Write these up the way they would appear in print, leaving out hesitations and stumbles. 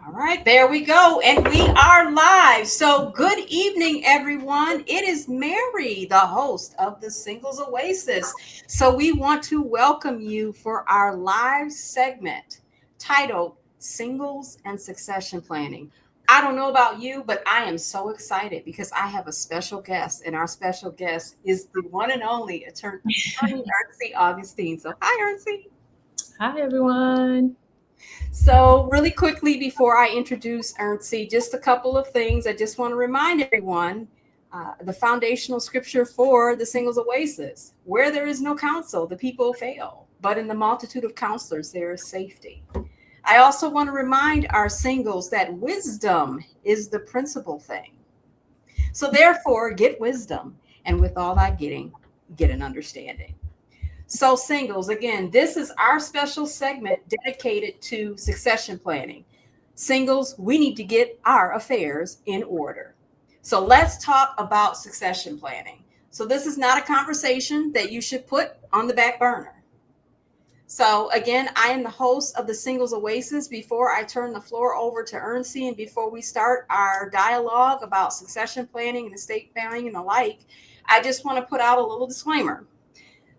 All right, there we go. And we are live. So, good evening, everyone. It is Mary, the host of the Singles Oasis. So, we want to welcome you for our live segment titled Singles and Succession Planning. I don't know about you, but I am so excited because I have a special guest, and our special guest is the one and only attorney Ernscie Augustin. So, hi, Ernscie. Hi, everyone. So, really quickly before I introduce Ernscie, just a couple of things. I just want to remind everyone the foundational scripture for the Singles Oasis: where there is no counsel, the people fail, but in the multitude of counselors, there is safety. I also want to remind our singles that wisdom is the principal thing. So, therefore, get wisdom, and with all that getting, get an understanding. So, singles, again, this is our special segment dedicated to succession planning. Singles, we need to get our affairs in order. So, let's talk about succession planning. So, this is not a conversation that you should put on the back burner. So, again, I am the host of the Singles Oasis. Before I turn the floor over to Ernscie and before we start our dialogue about succession planning and estate planning and the like, I just want to put out a little disclaimer.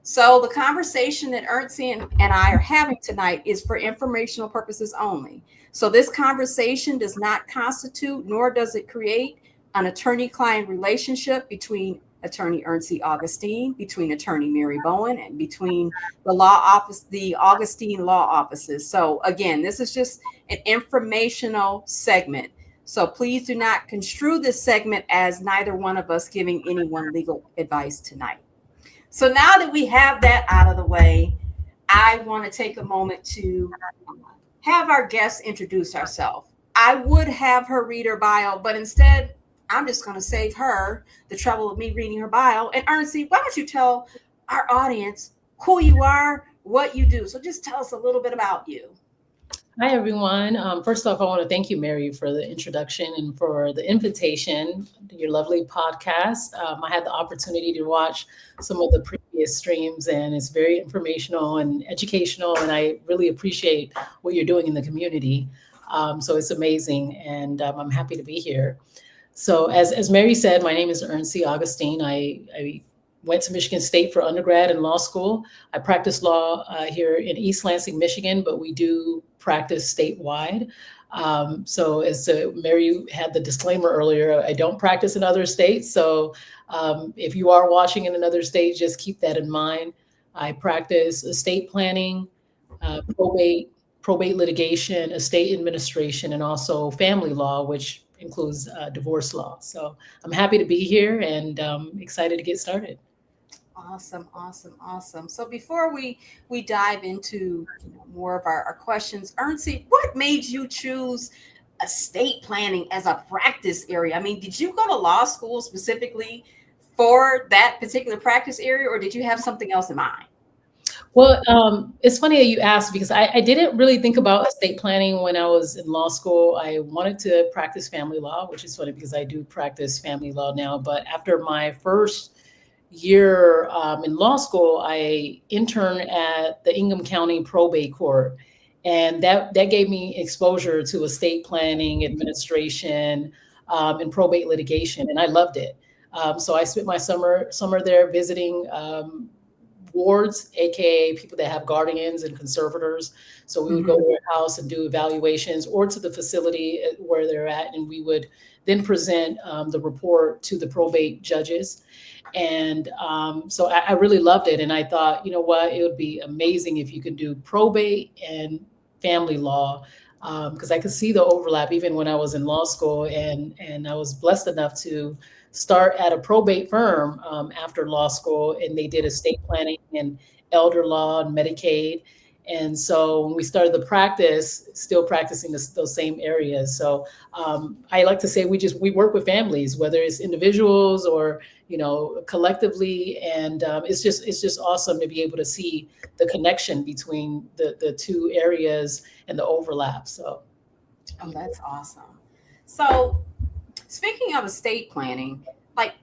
So the conversation that Ernscie and I are having tonight is for informational purposes only. So this conversation does not constitute, nor does it create an attorney-client relationship between attorney Ernscie Augustin, between attorney Mary Bowen, and between the law office, the Augustine law offices. So again, this is just an informational segment. So please do not construe this segment as neither one of us giving anyone legal advice tonight. So now that we have that out of the way, I want to take a moment to have our guest introduce herself. I would have her read her bio, but instead, I'm just going to save her the trouble of me reading her bio. And Ernscie, why don't you tell our audience who you are, what you do? So just tell us a little bit about you. Hi, everyone. First off, I want to thank you, Mary, for the introduction and for the invitation to your lovely podcast. I had the opportunity to watch some of the previous streams, and it's very informational and educational, and I really appreciate what you're doing in the community. So it's amazing, and I'm happy to be here. So as Mary said, my name is Ernscie Augustin. I went to Michigan State for undergrad and law school. I practice law here in East Lansing, Michigan, but we do practice statewide. So as Mary had the disclaimer earlier, I don't practice in other states. So if you are watching in another state, just keep that in mind. I practice estate planning, probate litigation, estate administration, and also family law, which includes divorce law. So I'm happy to be here and excited to get started. Awesome, awesome, awesome. So before we dive into more of our questions, Ernscie, what made you choose estate planning as a practice area? I mean, did you go to law school specifically for that particular practice area, or did you have something else in mind? Well, it's funny that you asked because I didn't really think about estate planning when I was in law school. I wanted to practice family law, which is funny because I do practice family law now. But after my first year in law school, I interned at the Ingham County Probate Court. And that gave me exposure to estate planning, administration, and probate litigation. And I loved it. So I spent my summer there visiting wards, aka people that have guardians and conservators. So we would go to their house and do evaluations, or to the facility where they're at, and we would then present the report to the probate judges. And so I really loved it. And I thought, you know what, it would be amazing if you could do probate and family law, because I could see the overlap even when I was in law school. And I was blessed enough to start at a probate firm after law school, and they did estate planning and elder law and Medicaid. And so when we started the practice, still practicing those same areas. So I like to say we work with families, whether it's individuals or collectively, and it's just awesome to be able to see the connection between the two areas and the overlap. So, oh, that's awesome. So, speaking of estate planning, like,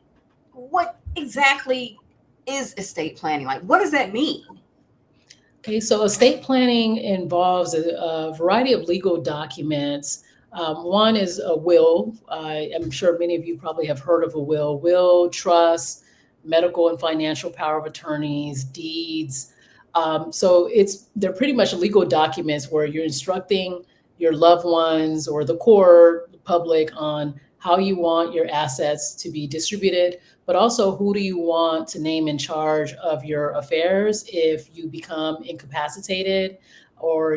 what exactly is estate planning? Like, what does that mean? Okay, so estate planning involves a variety of legal documents One is a will. I'm sure many of you probably have heard of a will, trust, medical and financial power of attorneys, deeds. So they're pretty much legal documents where you're instructing your loved ones or the court, the public, on how you want your assets to be distributed, but also who do you want to name in charge of your affairs if you become incapacitated or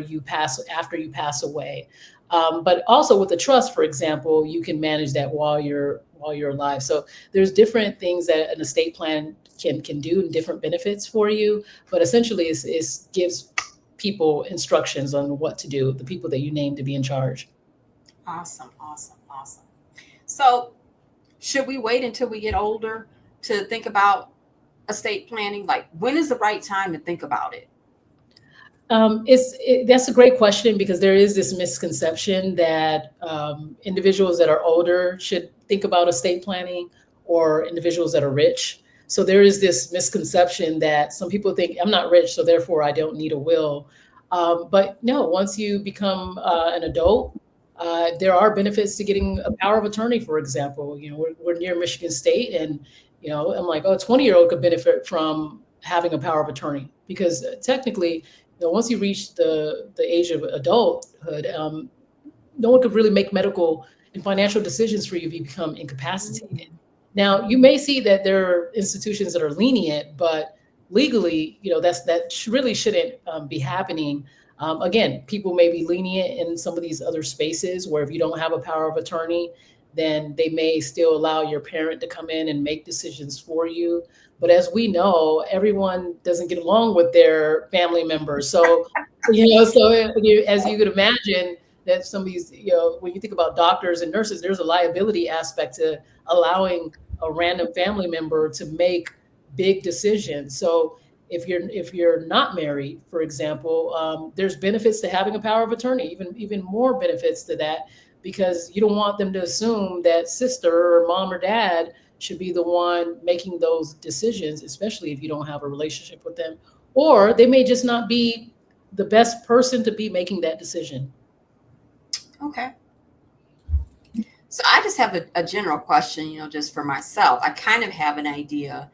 after you pass away. But also with the trust, for example, you can manage that while you're alive. So there's different things that an estate plan can do and different benefits for you. But essentially, it gives people instructions on what to do, the people that you name to be in charge. Awesome. So should we wait until we get older to think about estate planning? Like, when is the right time to think about it? That's a great question, because there is this misconception that individuals that are older should think about estate planning, or individuals that are rich. So there is this misconception that some people think, I'm not rich, so therefore I don't need a will. But no, once you become an adult, there are benefits to getting a power of attorney, for example. We're near Michigan State, and I'm like, oh, a 20-year-old could benefit from having a power of attorney, because technically, once you reach the age of adulthood, no one could really make medical and financial decisions for you if you become incapacitated. Now, you may see that there are institutions that are lenient, but legally, that really shouldn't be happening. Again, people may be lenient in some of these other spaces where if you don't have a power of attorney, then they may still allow your parent to come in and make decisions for you. But as we know, everyone doesn't get along with their family members. So, as you could imagine, that some of these, when you think about doctors and nurses, there's a liability aspect to allowing a random family member to make big decisions. So if you're not married, for example, there's benefits to having a power of attorney, even more benefits to that, because you don't want them to assume that sister or mom or dad should be the one making those decisions, especially if you don't have a relationship with them, or they may just not be the best person to be making that decision. Okay. So I just have a general question, just for myself. I kind of have an idea,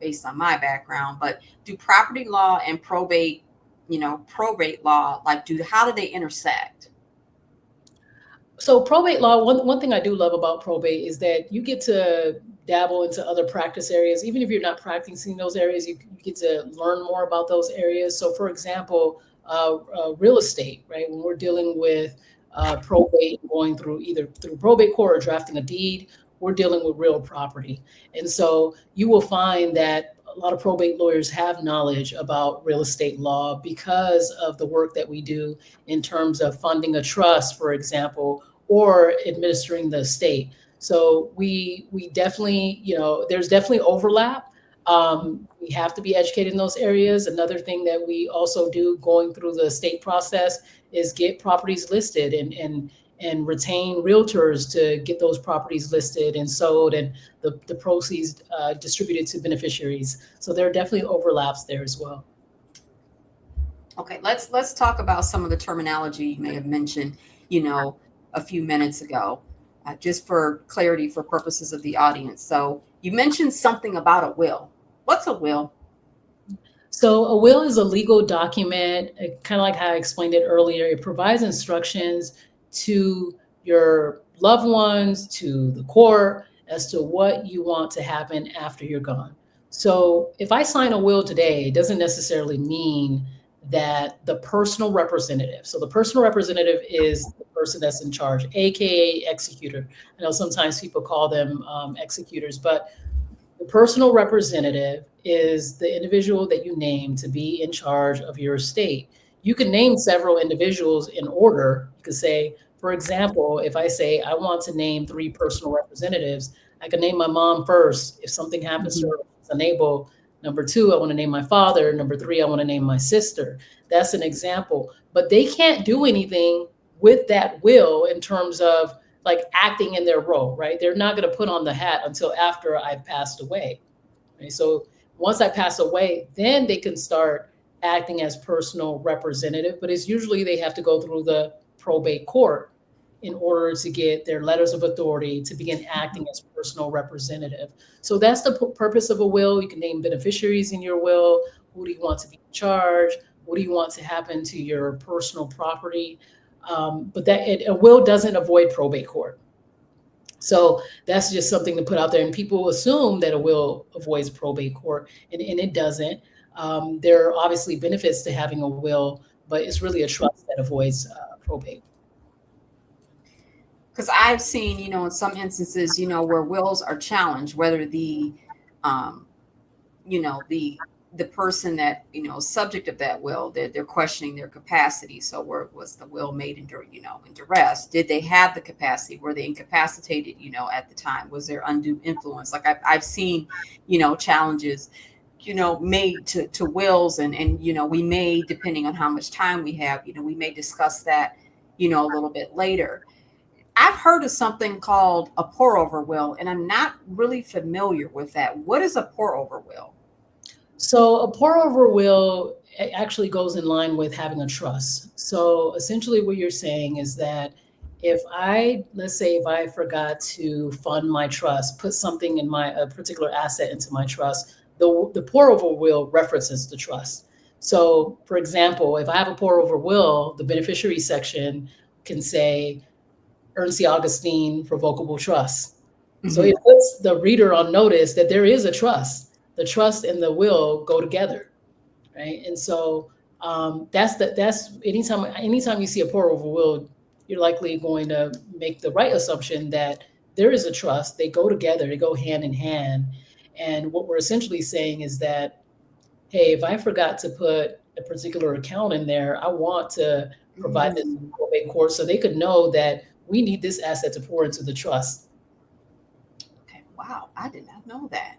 based on my background, but do property law and probate law, how do they intersect? So probate law, one thing I do love about probate is that you get to dabble into other practice areas. Even if you're not practicing those areas, you get to learn more about those areas. So for example, real estate, right? When we're dealing with probate, going through either through probate court or drafting a deed, we're dealing with real property. And so you will find that a lot of probate lawyers have knowledge about real estate law because of the work that we do in terms of funding a trust, for example, or administering the estate. So we definitely, there's definitely overlap. We have to be educated in those areas. Another thing that we also do going through the estate process is get properties listed and retain realtors to get those properties listed and sold, and the proceeds distributed to beneficiaries. So there are definitely overlaps there as well. Okay, let's talk about some of the terminology you may have mentioned, a few minutes ago, just for clarity for purposes of the audience. So you mentioned something about a will. What's a will? So a will is a legal document, kind of like how I explained it earlier. It provides instructions to your loved ones, to the court, as to what you want to happen after you're gone. So if I sign a will today, it doesn't necessarily mean that the personal representative, so the personal representative is the person that's in charge, AKA executor. I know sometimes people call them executors, but the personal representative is the individual that you name to be in charge of your estate. You can name several individuals in order. You could say, for example, if I say I want to name 3 personal representatives, I can name my mom first. If something happens to her, she's unable. Number 2, I want to name my father. Number 3, I want to name my sister. That's an example. But they can't do anything with that will in terms of like acting in their role, right? They're not going to put on the hat until after I've passed away. Right? So once I pass away, then they can start acting as personal representative, but it's usually they have to go through the probate court. in order to get their letters of authority to begin acting as personal representative. So that's the purpose of a will. You can name beneficiaries in your will. Who do you want to be in charge? What do you want to happen to your personal property? But a will doesn't avoid probate court. So that's just something to put out there. And people assume that a will avoids probate court, and it doesn't. There are obviously benefits to having a will, but it's really a trust that avoids probate. Because I've seen, in some instances, where wills are challenged, whether um, the person that, subject of that will, they're questioning their capacity. So was the will made in duress? Did they have the capacity? Were they incapacitated, at the time? Was there undue influence? Like I've seen, challenges, made to wills, and we may, depending on how much time we have, we may discuss that, a little bit later. I've heard of something called a pour-over will, and I'm not really familiar with that. What is a pour-over will? So a pour-over will actually goes in line with having a trust. So essentially what you're saying is that let's say if I forgot to fund my trust, put something in a particular asset into my trust, the pour-over will references the trust. So for example, if I have a pour-over will, the beneficiary section can say, Ernscie Augustin revocable trust. Mm-hmm. So it puts the reader on notice that there is a trust. The trust and the will go together, right? And so that's anytime you see a pour-over will, you're likely going to make the right assumption that there is a trust. They go together. They go hand in hand. And what we're essentially saying is that, hey, if I forgot to put a particular account in there, I want to provide this to probate court so they could know that we need this asset to pour into the trust. Okay, wow, I did not know that.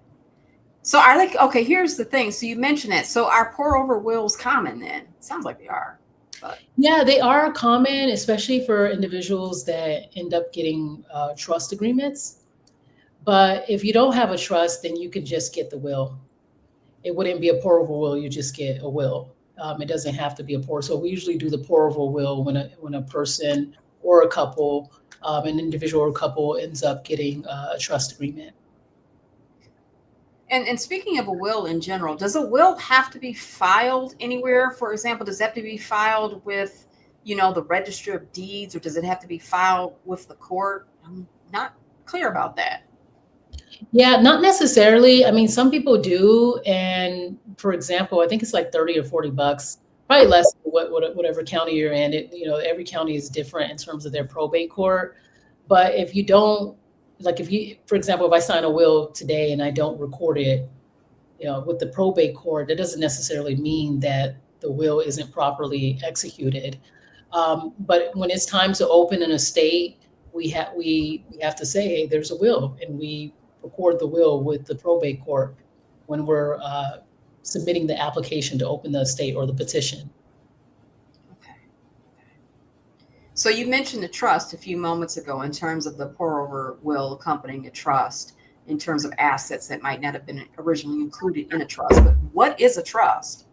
So okay, here's the thing. So you mentioned that. So are pour-over wills common then? Sounds like they are. But. Yeah, they are common, especially for individuals that end up getting trust agreements. But if you don't have a trust, then you could just get the will. It wouldn't be a pour-over will, you just get a will. It doesn't have to be a pour. So we usually do the pour-over will when a person or a couple, an individual or a couple ends up getting a trust agreement. And speaking of a will in general, does a will have to be filed anywhere? For example, does it have to be filed with, the Register of Deeds, or does it have to be filed with the court? I'm not clear about that. Yeah, not necessarily. I mean, some people do. And for example, I think it's like $30 or $40, probably less than whatever county you're in. Every county is different in terms of their probate court. But if you don't, for example, if I sign a will today and I don't record it, with the probate court, that doesn't necessarily mean that the will isn't properly executed. But when it's time to open an estate, we have to say, hey, there's a will, and we record the will with the probate court when we're submitting the application to open the estate or the petition. Okay. So you mentioned the trust a few moments ago in terms of the pour-over will accompanying a trust, in terms of assets that might not have been originally included in a trust. But what is a trust?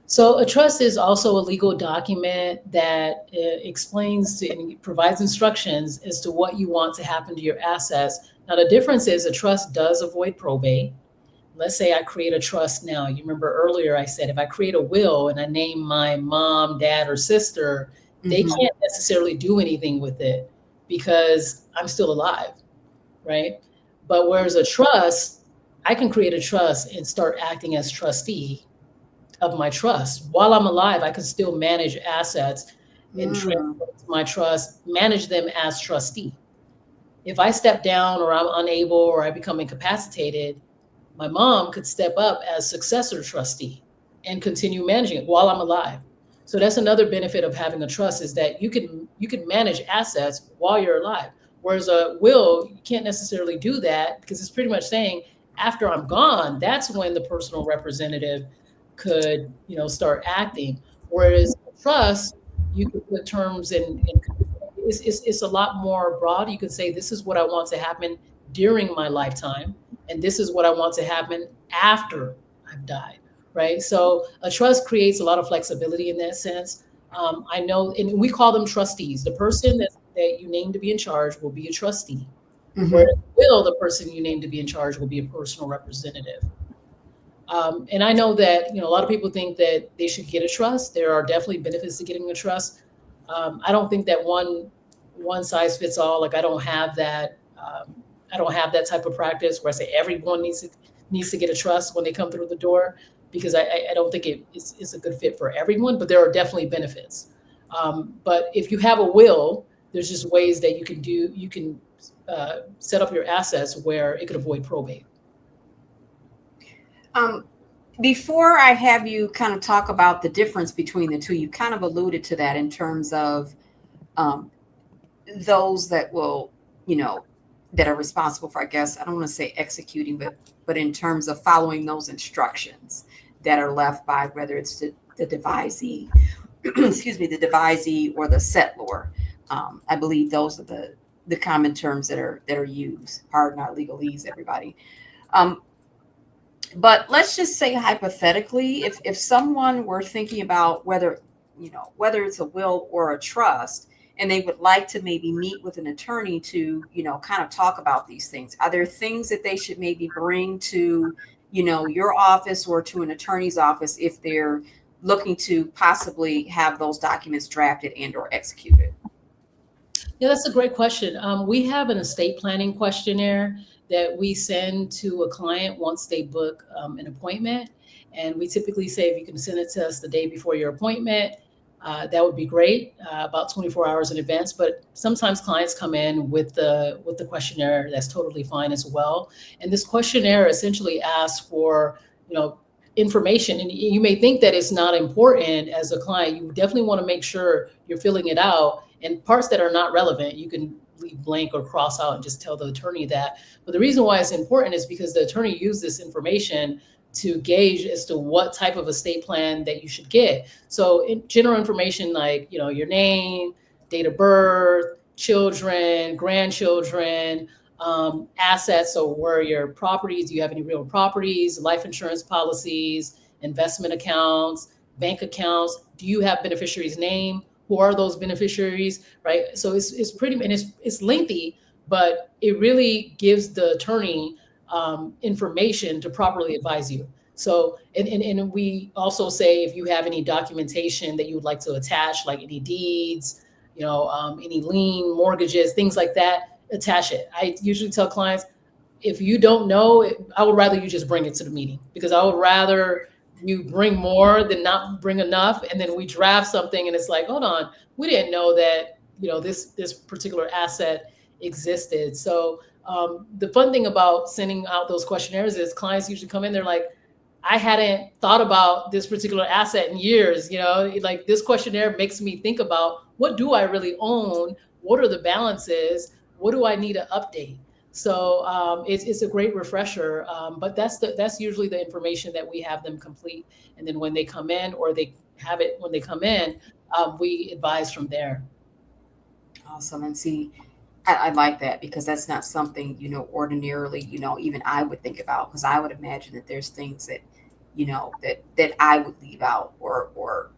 So a trust is also a legal document that explains and provides instructions as to what you want to happen to your assets. Now, the difference is a trust does avoid probate. Let's say I create a trust now. You remember earlier I said if I create a will and I name my mom, dad, or sister, they can't necessarily do anything with it because I'm still alive, right? But whereas a trust, I can create a trust and start acting as trustee of my trust. While I'm alive, I can still manage assets and transfer to my trust, manage them as trustee. If I step down or I'm unable or I become incapacitated, my mom could step up as successor trustee and continue managing it while I'm alive. So that's another benefit of having a trust, is that you can manage assets while you're alive. Whereas a will, you can't necessarily do that because it's pretty much saying after I'm gone, that's when the personal representative could, start acting. Whereas a trust, you could put terms and it's a lot more broad. You could say, this is what I want to happen during my lifetime, and this is what I want to happen after I've died, right? So a trust creates a lot of flexibility in that sense. I know, and we call them trustees. The person that's that you name to be in charge will be a trustee. Mm-hmm. Whereas will, the person you name to be in charge will be a personal representative. And I know that, a lot of people think that they should get a trust. There are definitely benefits to getting a trust. I don't think that one size fits all. Like I don't have that. I don't have that type of practice where I say everyone needs to get a trust when they come through the door, because I don't think it's a good fit for everyone. But there are definitely benefits. But if you have a will, there's just ways that you can set up your assets where it could avoid probate. Before I have you kind of talk about the difference between the two, you kind of alluded to that in terms of those that will, that are responsible for, I guess, I don't want to say executing, but in terms of following those instructions that are left by whether it's the devisee, excuse me, the devisee or the settlor. I believe those are the common terms that are used. Pardon our legalese, everybody. But let's just say hypothetically, if someone were thinking about whether it's a will or a trust, and they would like to maybe meet with an attorney to, kind of talk about these things, are there things that they should maybe bring to, your office or to an attorney's office if they're looking to possibly have those documents drafted and or executed? Yeah, that's a great question. We have an estate planning questionnaire that we send to a client once they book an appointment. And we typically say, if you can send it to us the day before your appointment, that would be great, about 24 hours in advance. But sometimes clients come in with the questionnaire. That's totally fine as well. And this questionnaire essentially asks for, information. And you may think that it's not important as a client. You definitely want to make sure you're filling it out. And parts that are not relevant, you can leave blank or cross out and just tell the attorney that. But the reason why it's important is because the attorney used this information to gauge as to what type of estate plan that you should get. So in general information like, your name, date of birth, children, grandchildren, assets. So where are your properties? Do you have any real properties, life insurance policies, investment accounts, bank accounts? Do you have beneficiaries' name? Who are those beneficiaries, right? So it's pretty, and it's lengthy, but it really gives the attorney information to properly advise you. So, and we also say if you have any documentation that you would like to attach, like any deeds, any lien, mortgages, things like that, attach it. I usually tell clients, if you don't know, I would rather you just bring it to the meeting, because I would rather you bring more than not bring enough. And then we draft something and it's like, hold on, we didn't know that, this particular asset existed. So the fun thing about sending out those questionnaires is clients usually come in, they're like, I hadn't thought about this particular asset in years. Like this questionnaire makes me think about, what do I really own? What are the balances? What do I need to update? So it's a great refresher, but that's usually the information that we have them complete. And then when they come in, or they have it when they come in, we advise from there. Awesome. And see, I like that, because that's not something, ordinarily, even I would think about, because I would imagine that there's things that, that I would leave out or,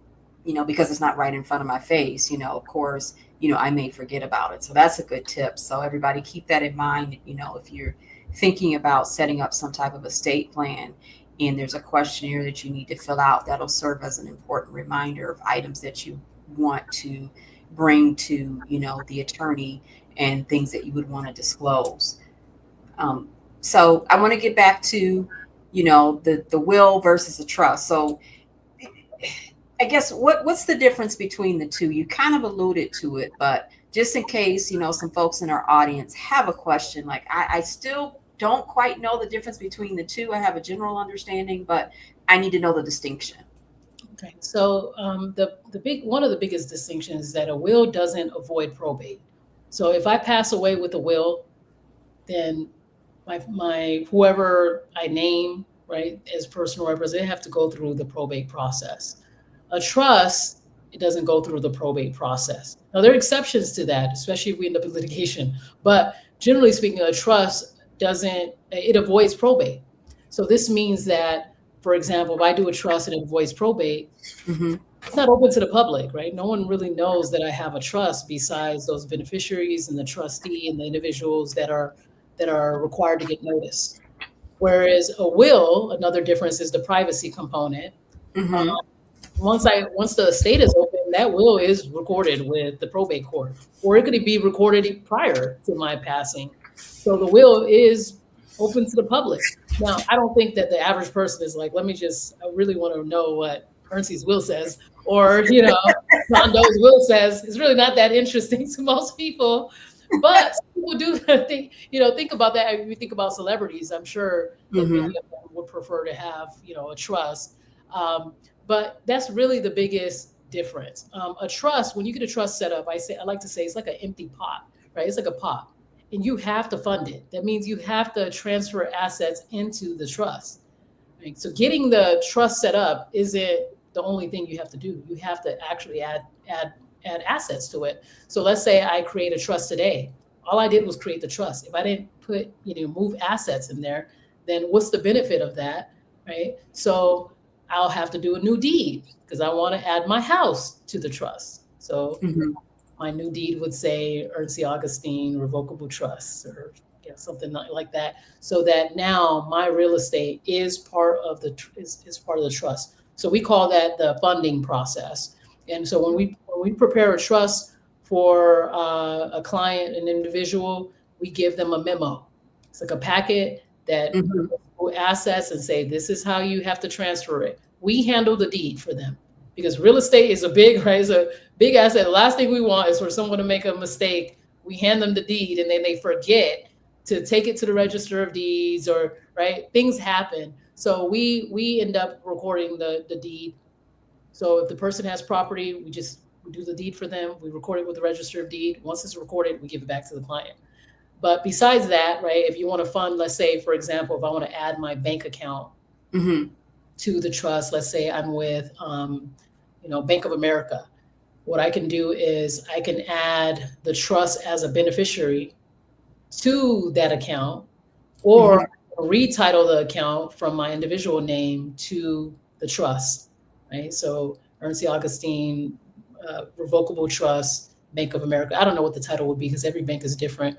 because it's not right in front of my face, of course, I may forget about it. So that's a good tip. So everybody keep that in mind, if you're thinking about setting up some type of estate plan and there's a questionnaire that you need to fill out, that'll serve as an important reminder of items that you want to bring to, the attorney, and things that you would want to disclose. So I want to get back to, the will versus the trust. So I guess what's the difference between the two? You kind of alluded to it, but just in case, some folks in our audience have a question, like I still don't quite know the difference between the two. I have a general understanding, but I need to know the distinction. Okay. So one of the biggest distinctions is that a will doesn't avoid probate. So if I pass away with a will, then my whoever I name, right, as personal representative, have to go through the probate process. A trust, it doesn't go through the probate process. Now there are exceptions to that, especially if we end up in litigation. But generally speaking, a trust it avoids probate. So this means that, for example, if I do a trust and it avoids probate, Mm-hmm. it's not open to the public, right? No one really knows that I have a trust besides those beneficiaries and the trustee and the individuals that are required to get notice. Whereas a will, another difference is the privacy component. Um, Mm-hmm. once the estate is open, that will is recorded with the probate court, or it could be recorded prior to my passing. So the will is open to the public. Now, I don't think that the average person is like, I really want to know what Ernstie's will says, or John Doe's will says. It's really not that interesting to most people. But some people do think about that. If you think about celebrities, I'm sure that many Mm-hmm. of them would prefer to have, a trust. Um, but that's really the biggest difference. A trust, when you get a trust set up, I like to say it's like an empty pot, right? It's like a pot, and you have to fund it. That means you have to transfer assets into the trust. Right? So getting the trust set up isn't the only thing you have to do. You have to actually add assets to it. So let's say I create a trust today. All I did was create the trust. If I didn't move assets in there, then what's the benefit of that, right? So I'll have to do a new deed because I want to add my house to the trust. So Mm-hmm. my new deed would say Ernscie Augustin Revocable Trust, or something like that, so that now my real estate is part of is part of the trust. So we call that the funding process. And so when we prepare a trust for a client, an individual, we give them a memo. It's like a packet that Mm-hmm. assets and say this is how you have to transfer it. We handle the deed for them because real estate is a big right, it's a big asset. The last thing we want is for someone to make a mistake. We hand them the deed and then they forget to take it to the register of deeds, or right, things happen. So we end up recording the deed. So if the person has property, we do the deed for them. We record it with the register of deed. Once it's recorded, we give it back to the client. But besides that, right, if you want to fund, let's say, for example, if I want to add my bank account Mm-hmm. to the trust, let's say I'm with, Bank of America, what I can do is I can add the trust as a beneficiary to that account, or Mm-hmm. retitle the account from my individual name to the trust, right? So Ernscie Augustine, Revocable Trust, Bank of America. I don't know what the title would be because every bank is different.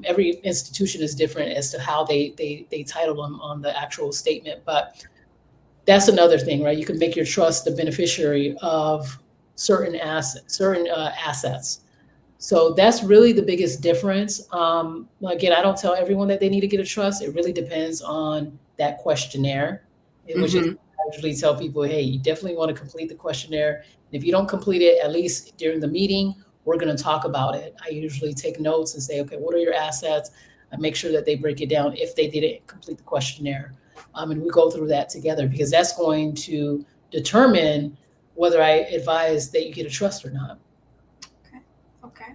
Every institution is different as to how they title them on the actual statement. But that's another thing, right? You can make your trust the beneficiary of certain assets. So that's really the biggest difference. Again, I don't tell everyone that they need to get a trust. It really depends on that questionnaire, which is Mm-hmm. I usually tell people, hey, you definitely want to complete the questionnaire. And if you don't complete it, at least during the meeting, we're going to talk about it. I usually take notes and say, okay, what are your assets? I make sure that they break it down if they didn't complete the questionnaire. And we go through that together because that's going to determine whether I advise that you get a trust or not. Okay. Okay.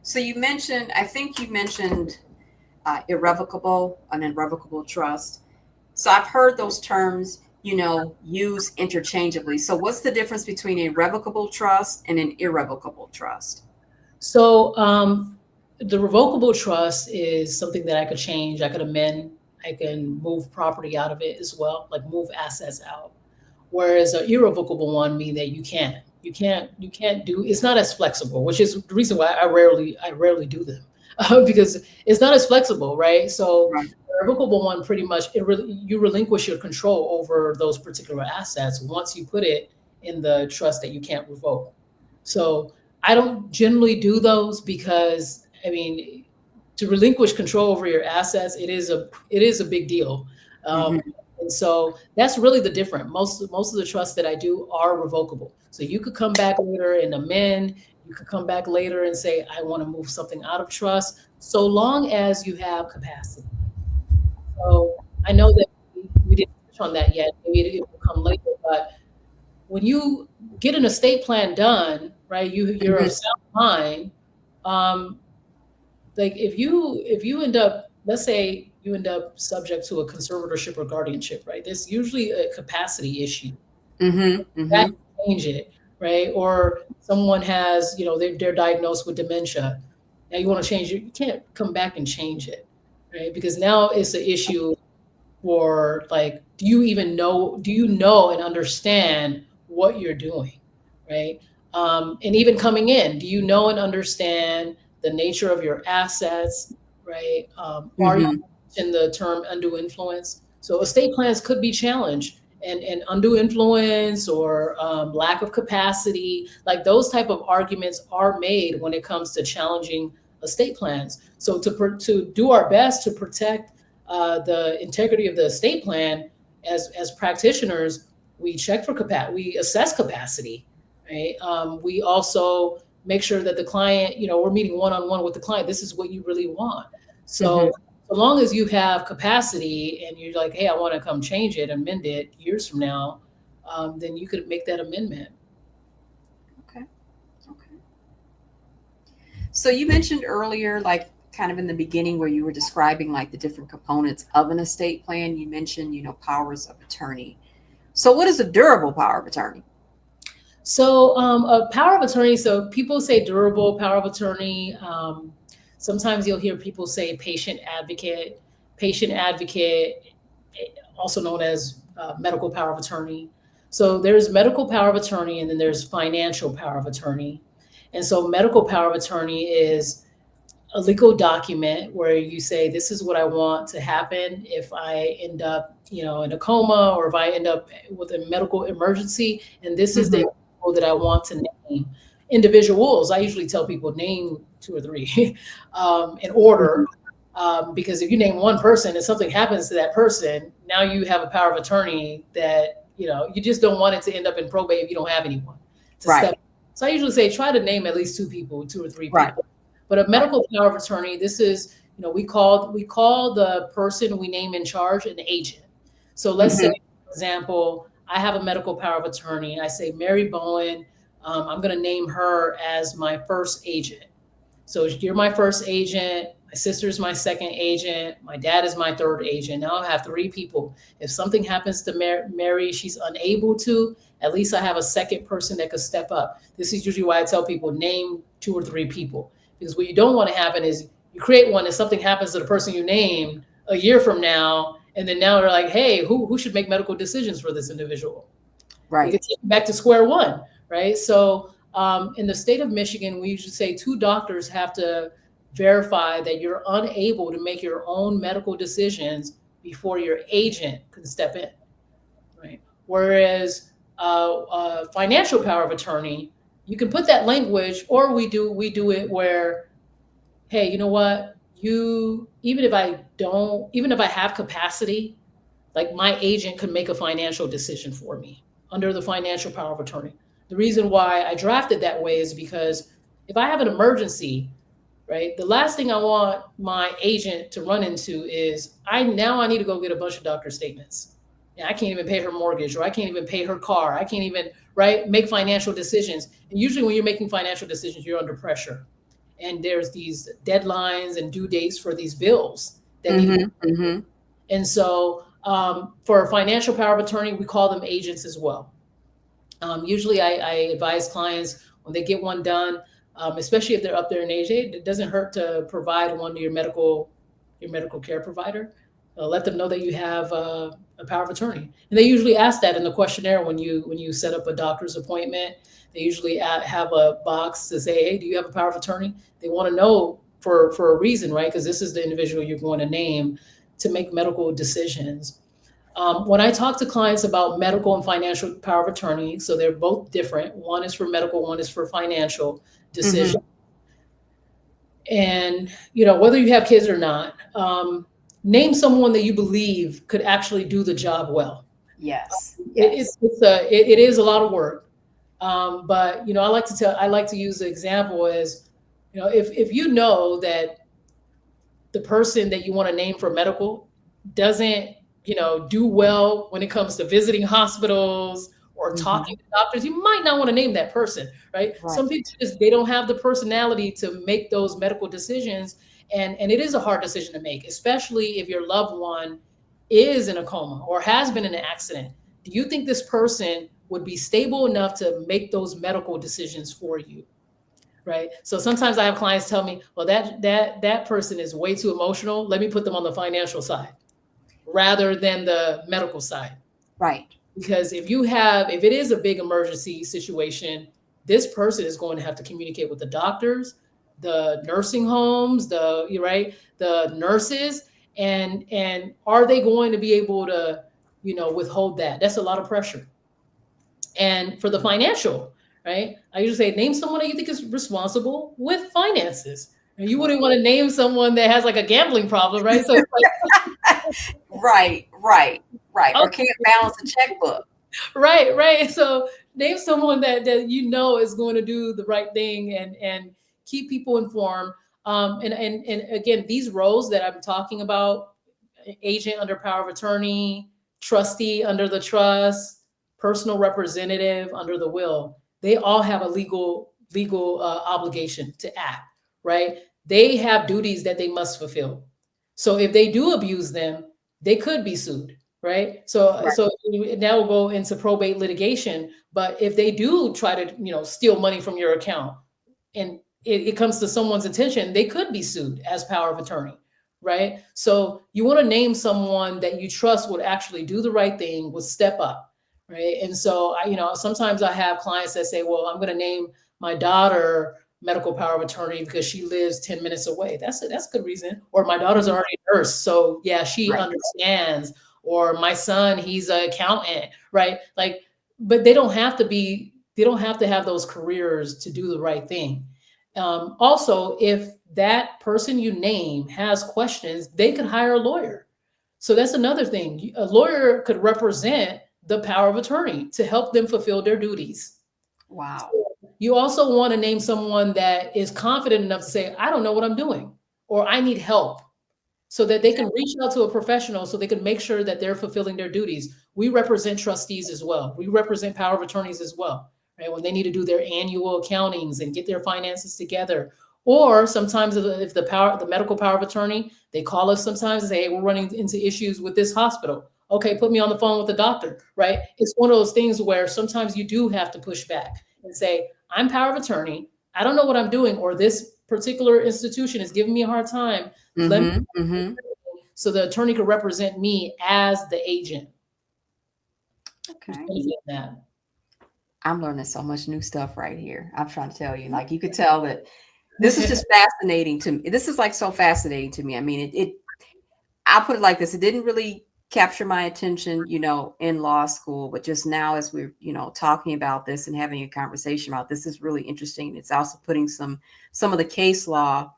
So I think you mentioned an irrevocable trust. So I've heard those terms, used interchangeably. So what's the difference between a revocable trust and an irrevocable trust? So the revocable trust is something that I could change, I could amend, I can move property out of it as well, like move assets out. Whereas an irrevocable one mean that you can't. You can't do. It's not as flexible, which is the reason why I rarely do them because it's not as flexible, right? So Right. a revocable one, pretty much, you relinquish your control over those particular assets once you put it in the trust that you can't revoke. So I don't generally do those because I mean, to relinquish control over your assets, it is a big deal. Um, Mm-hmm. and so that's really the difference. Most of the trusts that I do are revocable. So you could come back later and amend. You could come back later and say, I want to move something out of trust, so long as you have capacity. So I know that we didn't touch on that yet. Maybe it will come later, but when you get an estate plan done, right, you're of Mm-hmm. sound mind. Um, like if you end up, let's say you end up subject to a conservatorship or guardianship, right? There's usually a capacity issue Mm-hmm. that Mm-hmm. can change it, right? Or someone has, they're diagnosed with dementia. Now you want to change it, you can't come back and change it, right? Because now it's an issue for like, do you know and understand what you're doing? right? And even coming in, do you know and understand the nature of your assets, right? Are you Mm-hmm. in the term undue influence? So estate plans could be challenged, and undue influence or lack of capacity, like those type of arguments are made when it comes to challenging estate plans. So to do our best to protect the integrity of the estate plan, as practitioners, we check for capacity, we assess capacity, right? We also make sure that the client, we're meeting one-on-one with the client. This is what you really want. Mm-hmm. So so long as you have capacity and you're like, hey, I want to come change it, amend it years from now, then you could make that amendment. Okay. Okay. So you mentioned earlier, like kind of in the beginning where you were describing like the different components of an estate plan, you mentioned, powers of attorney. So what is a durable power of attorney? So a power of attorney, so people say durable power of attorney. Sometimes you'll hear people say patient advocate, also known as medical power of attorney. So there's medical power of attorney, and then there's financial power of attorney. And so medical power of attorney is a legal document where you say, this is what I want to happen if I end up, in a coma, or if I end up with a medical emergency, and this is the Mm-hmm. individual that I want to name. Individuals, I usually tell people name two or three in order, because if you name one person and something happens to that person, now you have a power of attorney that, you just don't want it to end up in probate if you don't have anyone to Right. step. So I usually say, try to name at least two people, two or three Right. people. But a Right. medical power of attorney, this is, we call the person we name in charge an agent. So let's say, Mm-hmm. for example, I have a medical power of attorney. I say, Mary Bowen, I'm going to name her as my first agent. So you're my first agent. My sister's my second agent. My dad is my third agent. Now I have three people. If something happens to Mary, she's unable to, at least I have a second person that could step up. This is usually why I tell people name two or three people. Because what you don't want to happen is you create one and something happens to the person you named a year from now. And then now they're like, hey, who should make medical decisions for this individual? It Right. gets you back to square one, right? So in the state of Michigan, we usually say two doctors have to verify that you're unable to make your own medical decisions before your agent can step in, right? Whereas financial power of attorney, you can put that language, or we do it where, hey, you know what? Even if I have capacity, like my agent could make a financial decision for me under the financial power of attorney. The reason why I drafted that way is because if I have an emergency, right, the last thing I want my agent to run into is I need to go get a bunch of doctor statements. And I can't even pay her mortgage, or I can't even pay her car. I can't even, right, make financial decisions. And usually when you're making financial decisions, you're under pressure. And there's these deadlines and due dates for these bills that need to be. Mm-hmm. Mm-hmm. And so for financial power of attorney, we call them agents as well. Usually I advise clients when they get one done, especially if they're up there in age, it doesn't hurt to provide one to your medical care provider. Let them know that you have a power of attorney. And they usually ask that in the questionnaire when you set up a doctor's appointment. They usually have a box to say, hey, do you have a power of attorney? They want to know for a reason, right? Because this is the individual you're going to name to make medical decisions. When I talk to clients about medical and financial power of attorney, so they're both different. One is for medical, one is for financial Mm-hmm. decision. And whether you have kids or not, name someone that you believe could actually do the job well. Yes. It, Yes. it is a lot of work, but I like to use the example as, if you know that the person that you want to name for medical doesn't, do well when it comes to visiting hospitals or Mm-hmm. talking to doctors, you might not want to name that person, right? Right. Some people they don't have the personality to make those medical decisions, and it is a hard decision to make, especially if your loved one is in a coma or has been in an accident. Do you think this person would be stable enough to make those medical decisions for you? Right. So sometimes I have clients tell me, well, that person is way too emotional. Let me put them on the financial side rather than the medical side. Right. Because if it is a big emergency situation, this person is going to have to communicate with the doctors, the nursing homes, the nurses, and are they going to be able to, withhold that? That's a lot of pressure. And for the financial, right? I usually say, name someone that you think is responsible with finances. And you wouldn't want to name someone that has like a gambling problem, right? So it's Right. like, Or can't balance a checkbook. right. So name someone that is going to do the right thing and keep people informed. And again, these roles that I'm talking about, agent under power of attorney, trustee under the trust, personal representative under the will, they all have a legal obligation to act, right? They have duties that they must fulfill. So if they do abuse them, they could be sued, right? So Right. so now we'll go into probate litigation. But if they do try to steal money from your account, and it comes to someone's attention, they could be sued as power of attorney, right? So you want to name someone that you trust would actually do the right thing, would step up, right? And so sometimes I have clients that say, well, I'm going to name my daughter medical power of attorney because she lives 10 minutes away. That's a good reason. Or my daughter's Mhm. already a nurse, so yeah, she Right. understands. Or my son, he's an accountant, right? Like, but they don't have to have those careers to do the right thing. Also, if that person you name has questions, they could hire a lawyer. So that's another thing. A lawyer could represent the power of attorney to help them fulfill their duties. Wow. You also want to name someone that is confident enough to say, I don't know what I'm doing, or I need help, so that they can reach out to a professional so they can make sure that they're fulfilling their duties. We represent trustees as well. We represent power of attorneys as well, right? When they need to do their annual accountings and get their finances together. Or sometimes if the medical power of attorney, they call us sometimes and say, hey, we're running into issues with this hospital. Okay, put me on the phone with the doctor, right? It's one of those things where sometimes you do have to push back and say, I'm power of attorney. I don't know what I'm doing, or this particular institution is giving me a hard time. Let me, Mm-hmm. Mm-hmm. so the attorney could represent me as the agent. Who's Okay. benefiting that? I'm learning so much new stuff right here. I'm trying to tell you, like you could tell that this is just fascinating to me. This is like so fascinating to me. I mean, I'll put it like this. It didn't really capture my attention, in law school, but just now as we're, talking about this and having a conversation about this is really interesting. It's also putting some of the case law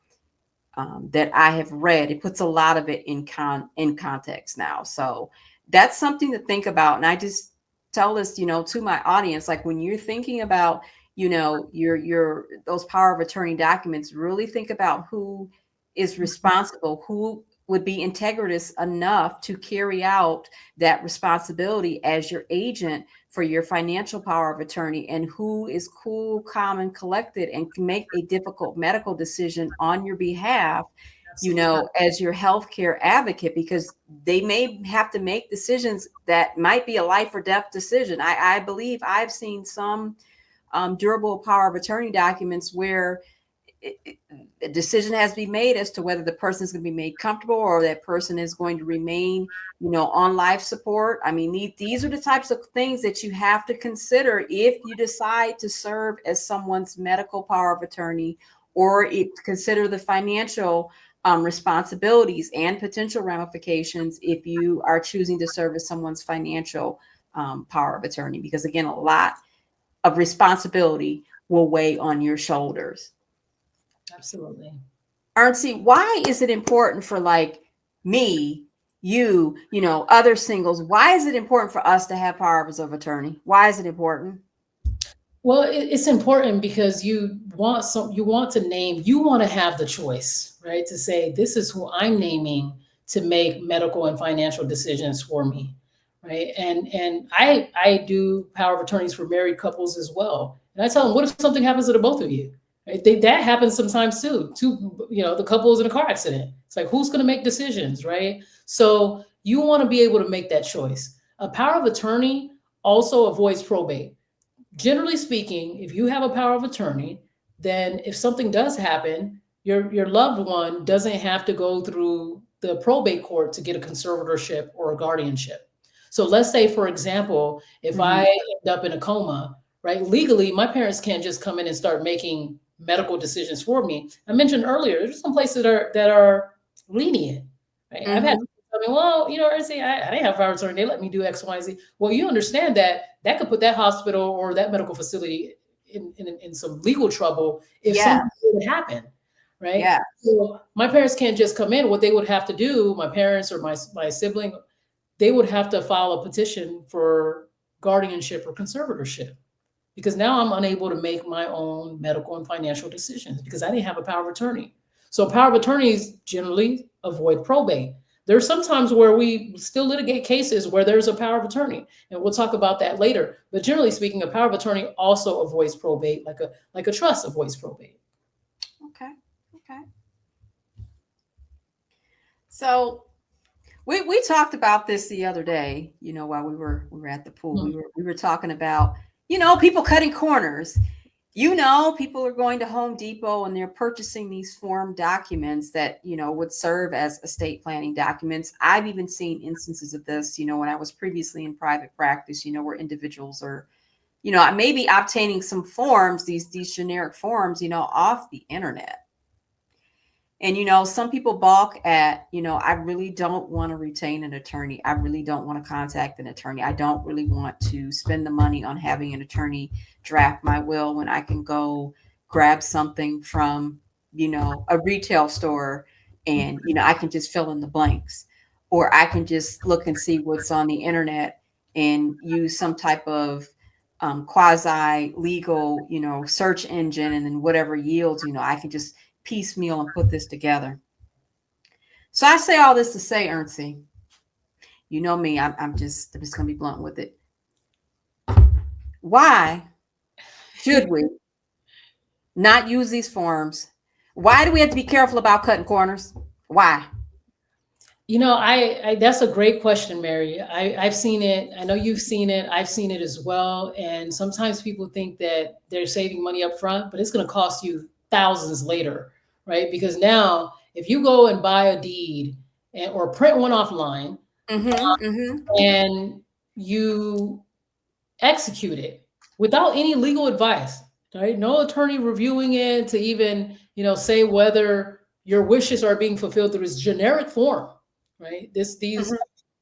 that I have read. It puts a lot of it in context now. So that's something to think about. And I just tell this, to my audience, like when you're thinking about, your those power of attorney documents, really think about who is responsible, who would be integritous enough to carry out that responsibility as your agent for your financial power of attorney, and who is cool, calm, and collected and can make a difficult medical decision on your behalf, Absolutely. as your healthcare advocate, because they may have to make decisions that might be a life or death decision. I believe I've seen some durable power of attorney documents where a decision has to be made as to whether the person is going to be made comfortable or that person is going to remain, on life support. I mean, these are the types of things that you have to consider if you decide to serve as someone's medical power of attorney, or consider the financial responsibilities and potential ramifications if you are choosing to serve as someone's financial power of attorney. Because again, a lot of responsibility will weigh on your shoulders. Absolutely. Ernscie, why is it important for like me, other singles? Why is it important for us to have powers of attorney? Why is it important? Well, it's important because you want to have the choice, right? To say, this is who I'm naming to make medical and financial decisions for me, right? And I do power of attorneys for married couples as well. And I tell them, what if something happens to the both of you? Right? That happens sometimes too. The couples in a car accident. It's like, who's going to make decisions, right? So you want to be able to make that choice. A power of attorney also avoids probate. Generally speaking, if you have a power of attorney, then if something does happen, your loved one doesn't have to go through the probate court to get a conservatorship or a guardianship. So let's say, for example, if I end up in a coma, right? Legally, my parents can't just come in and start making medical decisions for me. I mentioned earlier, there's some places that are lenient, right? I've had people tell me, well, Ernscie, I didn't have power of attorney. They let me do X, Y, and Z. Well, you understand that could put that hospital or that medical facility in some legal trouble if something would happen, right? Yeah. So my parents can't just come in. What they would have to do, my parents or my sibling, they would have to file a petition for guardianship or conservatorship, because now I'm unable to make my own medical and financial decisions because I didn't have a power of attorney. So power of attorneys generally avoid probate. There's some times where we still litigate cases where there's a power of attorney, and we'll talk about that later. But generally speaking, a power of attorney also avoids probate, like a trust avoids probate. Okay. So we talked about this the other day, while we were at the pool. We were talking about, people cutting corners. People are going to Home Depot and they're purchasing these form documents that, would serve as estate planning documents. I've even seen instances of this, when I was previously in private practice, where individuals are, maybe obtaining some forms, these generic forms, off the internet. And, some people balk at, I really don't want to retain an attorney. I really don't want to contact an attorney. I don't really want to spend the money on having an attorney draft my will when I can go grab something from, a retail store and, I can just fill in the blanks, or I can just look and see what's on the internet and use some type of quasi legal, search engine, and then whatever yields, I can just piecemeal and put this together. So I say all this to say, Ernscie, you know me, I'm just going to be blunt with it. Why should we not use these forms? Why do we have to be careful about cutting corners? Why? I that's a great question, Mary. I've seen it. I know you've seen it. I've seen it as well. And sometimes people think that they're saving money up front, but it's going to cost you thousands later, right? Because now if you go and buy a deed or print one offline and you execute it without any legal advice, right? No attorney reviewing it to even, say whether your wishes are being fulfilled through this generic form, right? These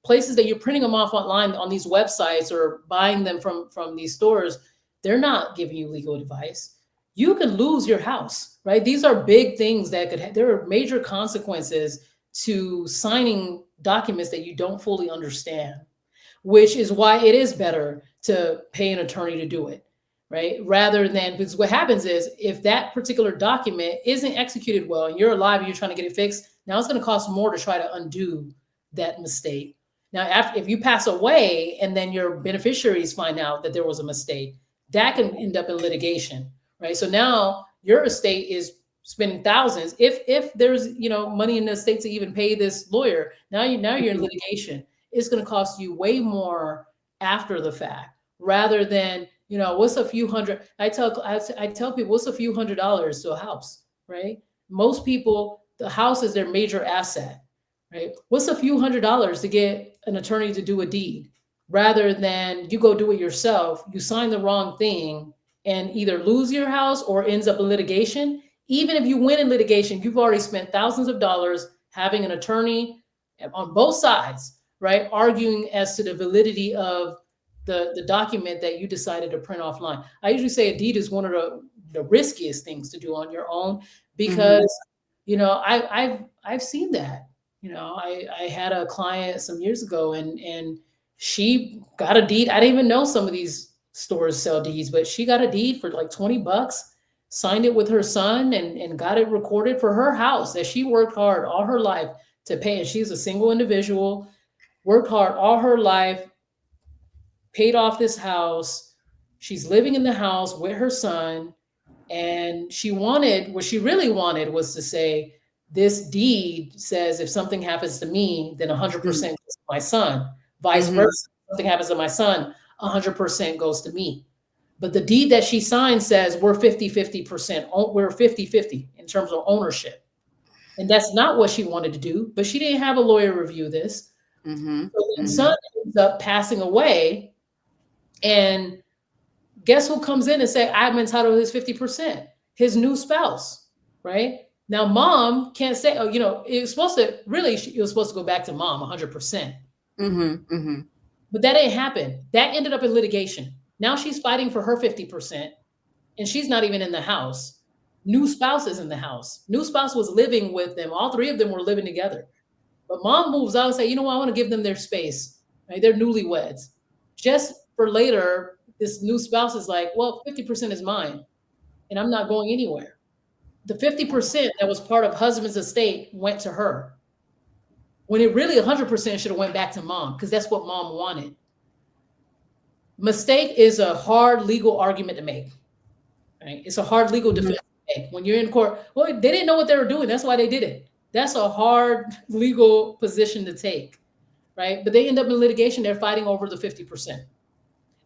places that you're printing them off online on these websites or buying them from these stores, they're not giving you legal advice. You could lose your house, right? These are big things that there are major consequences to signing documents that you don't fully understand, which is why it is better to pay an attorney to do it, right? Rather than, because what happens is if that particular document isn't executed well and you're alive and you're trying to get it fixed, now it's going to cost more to try to undo that mistake. Now, if you pass away and then your beneficiaries find out that there was a mistake, that can end up in litigation, right? So now your estate is spending thousands. If there's money in the estate to even pay this lawyer, now you're in litigation. It's going to cost you way more after the fact, rather than what's a few hundred. I tell people, what's a few $100s to a house, right? Most people, the house is their major asset, right? What's a few $100s to get an attorney to do a deed, rather than you go do it yourself, you sign the wrong thing and either lose your house or ends up in litigation. Even if you win in litigation, you've already spent thousands of dollars having an attorney on both sides, right, arguing as to the validity of the document that you decided to print offline. I usually say a deed is one of the riskiest things to do on your own, because I've seen that. I had a client some years ago and she got a deed. I didn't even know some of these stores sell deeds, but she got a deed for like $20, signed it with her son, and got it recorded for her house that she worked hard all her life to pay. And she's a single individual, worked hard all her life, paid off this house. She's living in the house with her son. And what she really wanted was to say, this deed says if something happens to me, then 100% goes to my son. Vice versa, if something happens to my son, 100% goes to me. But the deed that she signed says we're 50-50%. We're 50-50 in terms of ownership. And that's not what she wanted to do, but she didn't have a lawyer review this. Mm-hmm. So the Mm-hmm. son ends up passing away, and guess who comes in and say, I'm entitled to his 50%? His new spouse, right? Now, mom can't say, oh, it was supposed to, really, it was supposed to go back to mom 100%. Mm-hmm. Mm-hmm. But that didn't happen. That ended up in litigation. Now she's fighting for her 50%, and she's not even in the house. New spouse is in the house. New spouse was living with them. All three of them were living together. But mom moves out and say, you know what, I want to give them their space. Right? They're newlyweds. Just for later, this new spouse is like, well, 50% is mine, and I'm not going anywhere. The 50% that was part of husband's estate went to her, when it really 100% should have went back to mom, because that's what mom wanted. Mistake is a hard legal argument to make. Right? It's a hard legal defense to make. When you're in court, well, they didn't know what they were doing. That's why they did it. That's a hard legal position to take, right? But they end up in litigation. They're fighting over the 50%.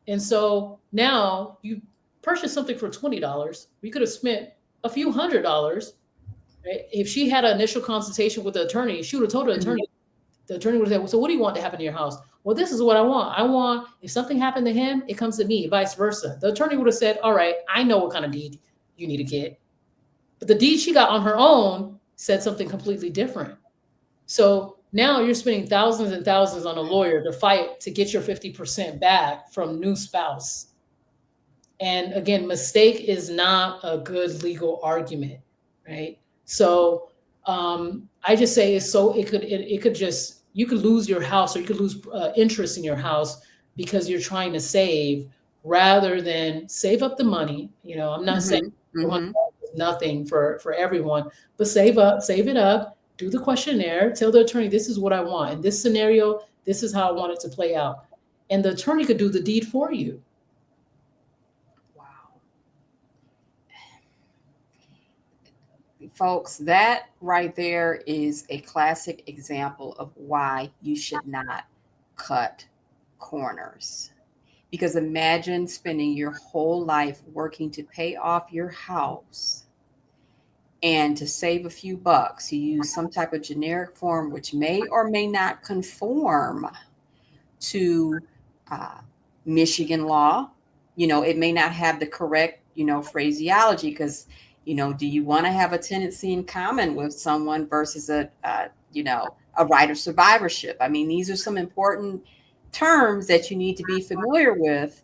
And so now you purchase something for $20. You could have spent a few $100s. Right? If she had an initial consultation with the attorney, she would have told the attorney. The attorney would have said, so what do you want to happen to your house? Well, this is what I want. I want, if something happened to him, it comes to me, vice versa. The attorney would have said, all right, I know what kind of deed you need to get. But the deed she got on her own said something completely different. So now you're spending thousands and thousands on a lawyer to fight to get your 50% back from new spouse. And again, mistake is not a good legal argument, right? So I just say you could lose your house, or you could lose interest in your house because you're trying to save rather than save up the money. I'm not saying nothing for everyone, but save it up, do the questionnaire, tell the attorney, this is what I want. In this scenario, this is how I want it to play out. And the attorney could do the deed for you. Folks, that right there is a classic example of why you should not cut corners. Because imagine spending your whole life working to pay off your house, and to save a few bucks, you use some type of generic form which may or may not conform to Michigan law. It may not have the correct, phraseology, because do you want to have a tenancy in common with someone versus a right of survivorship? I mean, these are some important terms that you need to be familiar with,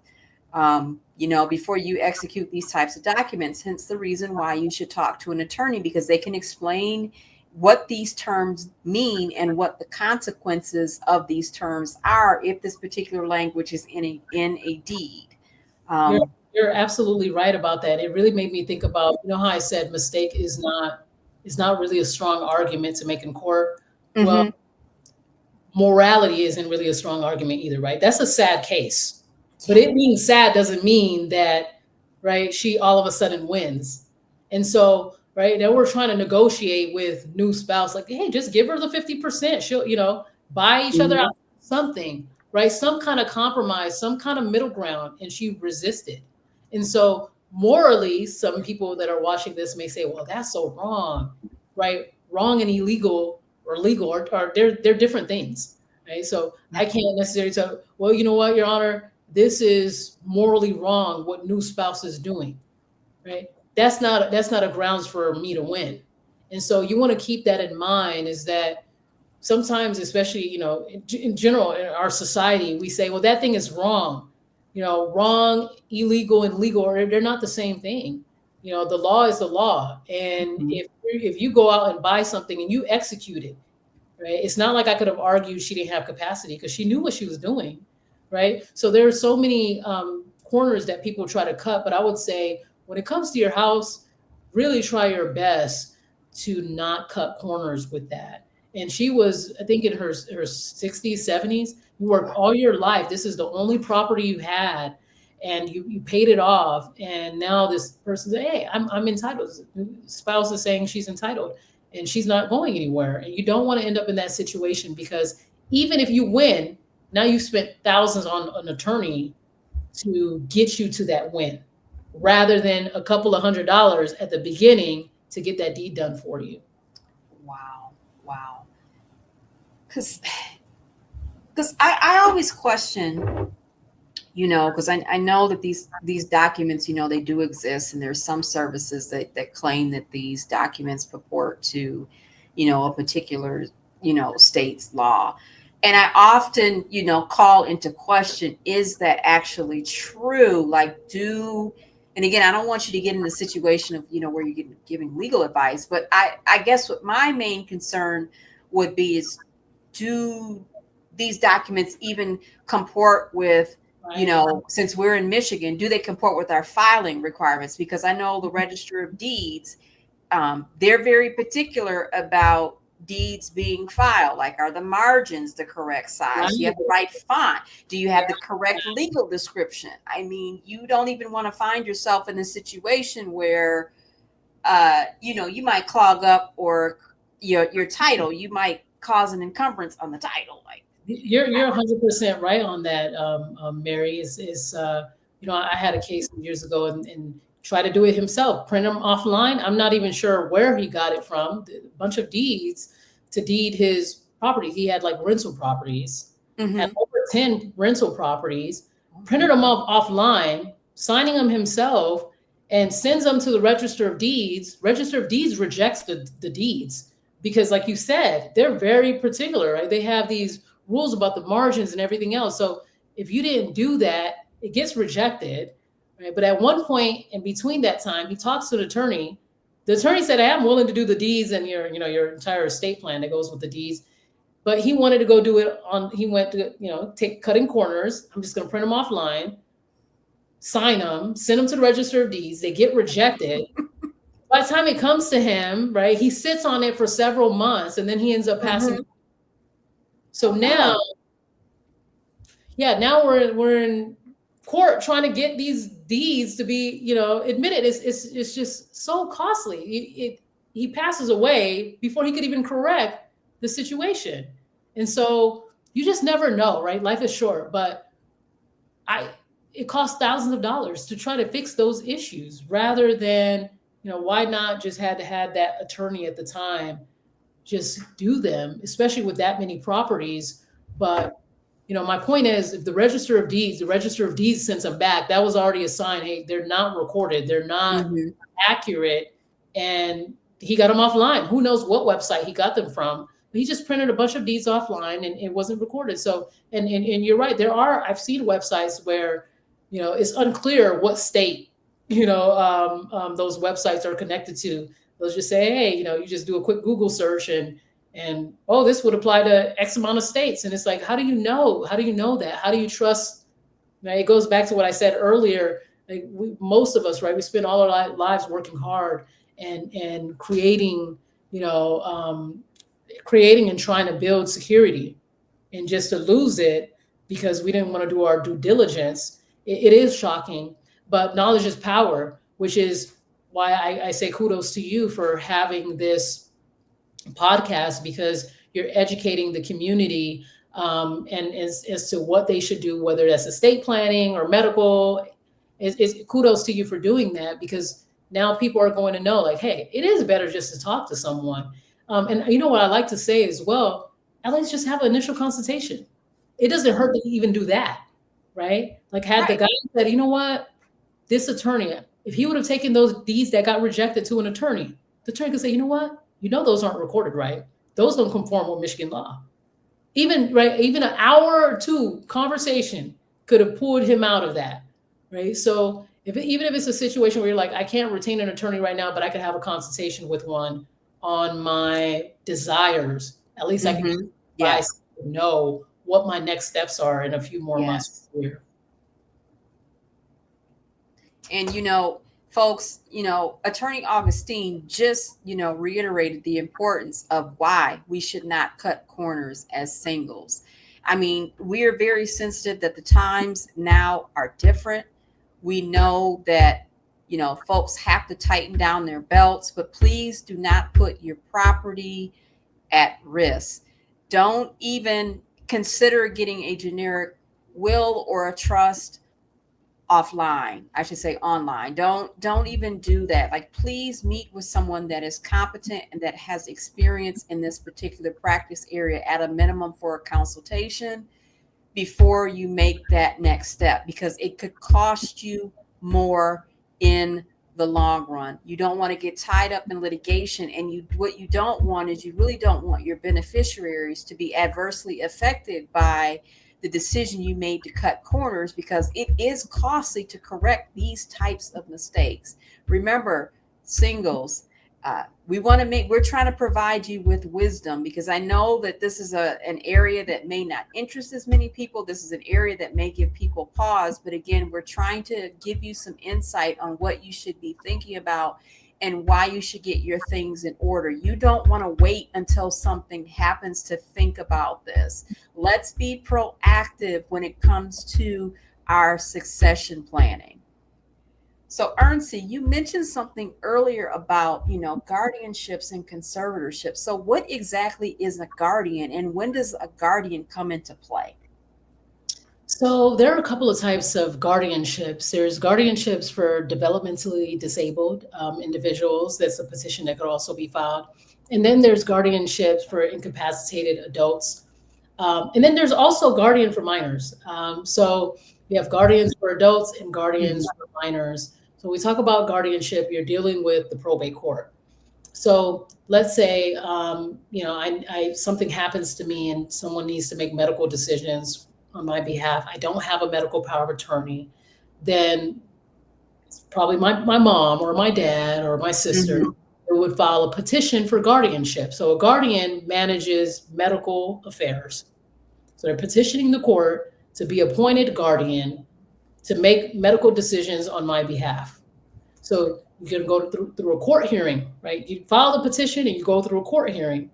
before you execute these types of documents. Hence the reason why you should talk to an attorney, because they can explain what these terms mean and what the consequences of these terms are if this particular language is in a deed. You're absolutely right about that. It really made me think about, how I said mistake is not really a strong argument to make in court. Mm-hmm. Well, morality isn't really a strong argument either, right? That's a sad case. But it being sad doesn't mean that, right, she all of a sudden wins. And so, right, now we're trying to negotiate with new spouse, like, hey, just give her the 50%. She'll, buy each other out something, right? Some kind of compromise, some kind of middle ground, and she resisted. And so morally, some people that are watching this may say, well, that's so wrong, right? Wrong and illegal or legal are they're different things, right? So I can't necessarily tell, well, you know what, Your Honor, this is morally wrong what new spouse is doing, right? That's not a grounds for me to win. And so you want to keep that in mind, is that sometimes, especially, in general, in our society, we say, well, that thing is wrong. Wrong, illegal, and legal, they're not the same thing. The law is the law. And if you go out and buy something and you execute it, right, it's not like I could have argued she didn't have capacity, because she knew what she was doing, right? So there are so many corners that people try to cut. But I would say, when it comes to your house, really try your best to not cut corners with that. And she was, I think, in her 60s, 70s. You worked all your life. This is the only property you had, and you paid it off. And now this person said, hey, I'm entitled. The spouse is saying she's entitled, and she's not going anywhere. And you don't want to end up in that situation, because even if you win, now you spent thousands on an attorney to get you to that win, rather than a couple of $100s at the beginning to get that deed done for you. Wow. Because because I always question, because I know that these documents, they do exist, and there's some services that claim that these documents purport to, a particular, state's law. And I often, call into question, is that actually true? Like, and again, I don't want you to get in a situation of, where you're giving legal advice, but I guess what my main concern would be is, do these documents even comport with, since we're in Michigan, do they comport with our filing requirements? Because I know the Register of Deeds, they're very particular about deeds being filed. Like, are the margins the correct size? Do you have the right font? Do you have the correct legal description? I mean, you don't even want to find yourself in a situation where, you might clog up or your title. You might cause an encumbrance on the title. Like, you're 100% right on that, Mary. I had a case years ago and tried to do it himself, print them offline. I'm not even sure where he got it from. A bunch of deeds to deed his property. He had like rental properties, had over 10 rental properties, printed them off offline, signing them himself, and sends them to the Register of Deeds. Register of Deeds rejects the deeds because, like you said, they're very particular, right? They have these rules about the margins and everything else. So if you didn't do that, it gets rejected, right? But at one point in between that time, he talks to the attorney. The attorney said, "I am willing to do the deeds and your entire estate plan that goes with the deeds." But he wanted to go do it he went to, take cutting corners. I'm just going to print them offline, sign them, send them to the Register of Deeds. They get rejected. By the time it comes to him, right, he sits on it for several months and then he ends up passing. So now, now we're in court trying to get these deeds to be, admitted. It's just so costly. He passes away before he could even correct the situation. And so you just never know, right? Life is short, but it costs thousands of dollars to try to fix those issues rather than, why not just had to have that attorney at the time just do them, especially with that many properties. But, my point is, if the Register of Deeds sends them back, that was already a sign, hey, they're not recorded, they're not accurate, and he got them offline. Who knows what website he got them from? But he just printed a bunch of deeds offline and it wasn't recorded. So, and you're right, I've seen websites where, it's unclear what state, those websites are connected to. They'll just say, hey, you just do a quick Google search and this would apply to X amount of states. And it's like, how do you know? How do you know that? How do you trust? It goes back to what I said earlier. Like most of us, right? We spend all our lives working hard and creating, creating and trying to build security, and just to lose it because we didn't want to do our due diligence. It is shocking, but knowledge is power, which is why I say kudos to you for having this podcast, because you're educating the community and as to what they should do, whether that's estate planning or medical. Kudos to you for doing that, because now people are going to know, like, hey, it is better just to talk to someone. And you know what I like to say as well, at least just have an initial consultation. It doesn't hurt to even do that, right? Like had the guy said, you know what, this attorney, if he would have taken those deeds that got rejected to an attorney, the attorney could say, you know what, those aren't recorded, right? Those don't conform with Michigan law. Even an hour or two conversation could have pulled him out of that, right? So even if it's a situation where you're like, I can't retain an attorney right now, but I can have a consultation with one on my desires, at least I can know what my next steps are in a few more months here. And, folks, Attorney Augustin just, reiterated the importance of why we should not cut corners as singles. I mean, we are very sensitive that the times now are different. We know that, folks have to tighten down their belts, but please do not put your property at risk. Don't even consider getting a generic will or a trust offline. I should say online. Don't even do that. Like, please meet with someone that is competent and that has experience in this particular practice area at a minimum for a consultation. before you make that next step, because it could cost you more in the long run. You don't want to get tied up in litigation, and what you don't want is, you really don't want your beneficiaries to be adversely affected by the decision you made to cut corners, because it is costly to correct these types of mistakes. Remember, singles, we're trying to provide you with wisdom, because I know that this is an area that may not interest as many people. This is an area that may give people pause. But again, we're trying to give you some insight on what you should be thinking about and why you should get your things in order. You don't want to wait until something happens to think about this. Let's be proactive when it comes to our succession planning. So, Ernscie, you mentioned something earlier about, guardianships and conservatorships. So what exactly is a guardian, and when does a guardian come into play? So there are a couple of types of guardianships. There's guardianships for developmentally disabled individuals. That's a petition that could also be filed. And then there's guardianships for incapacitated adults. And then there's also guardian for minors. So we have guardians for adults and guardians for minors. So we talk about guardianship, you're dealing with the probate court. So let's say, something happens to me and someone needs to make medical decisions on my behalf. I don't have a medical power of attorney. Then it's probably my mom or my dad or my sister who would file a petition for guardianship. So a guardian manages medical affairs. So they're petitioning the court to be appointed guardian to make medical decisions on my behalf. So you can go through a court hearing, right? You file the petition and you go through a court hearing.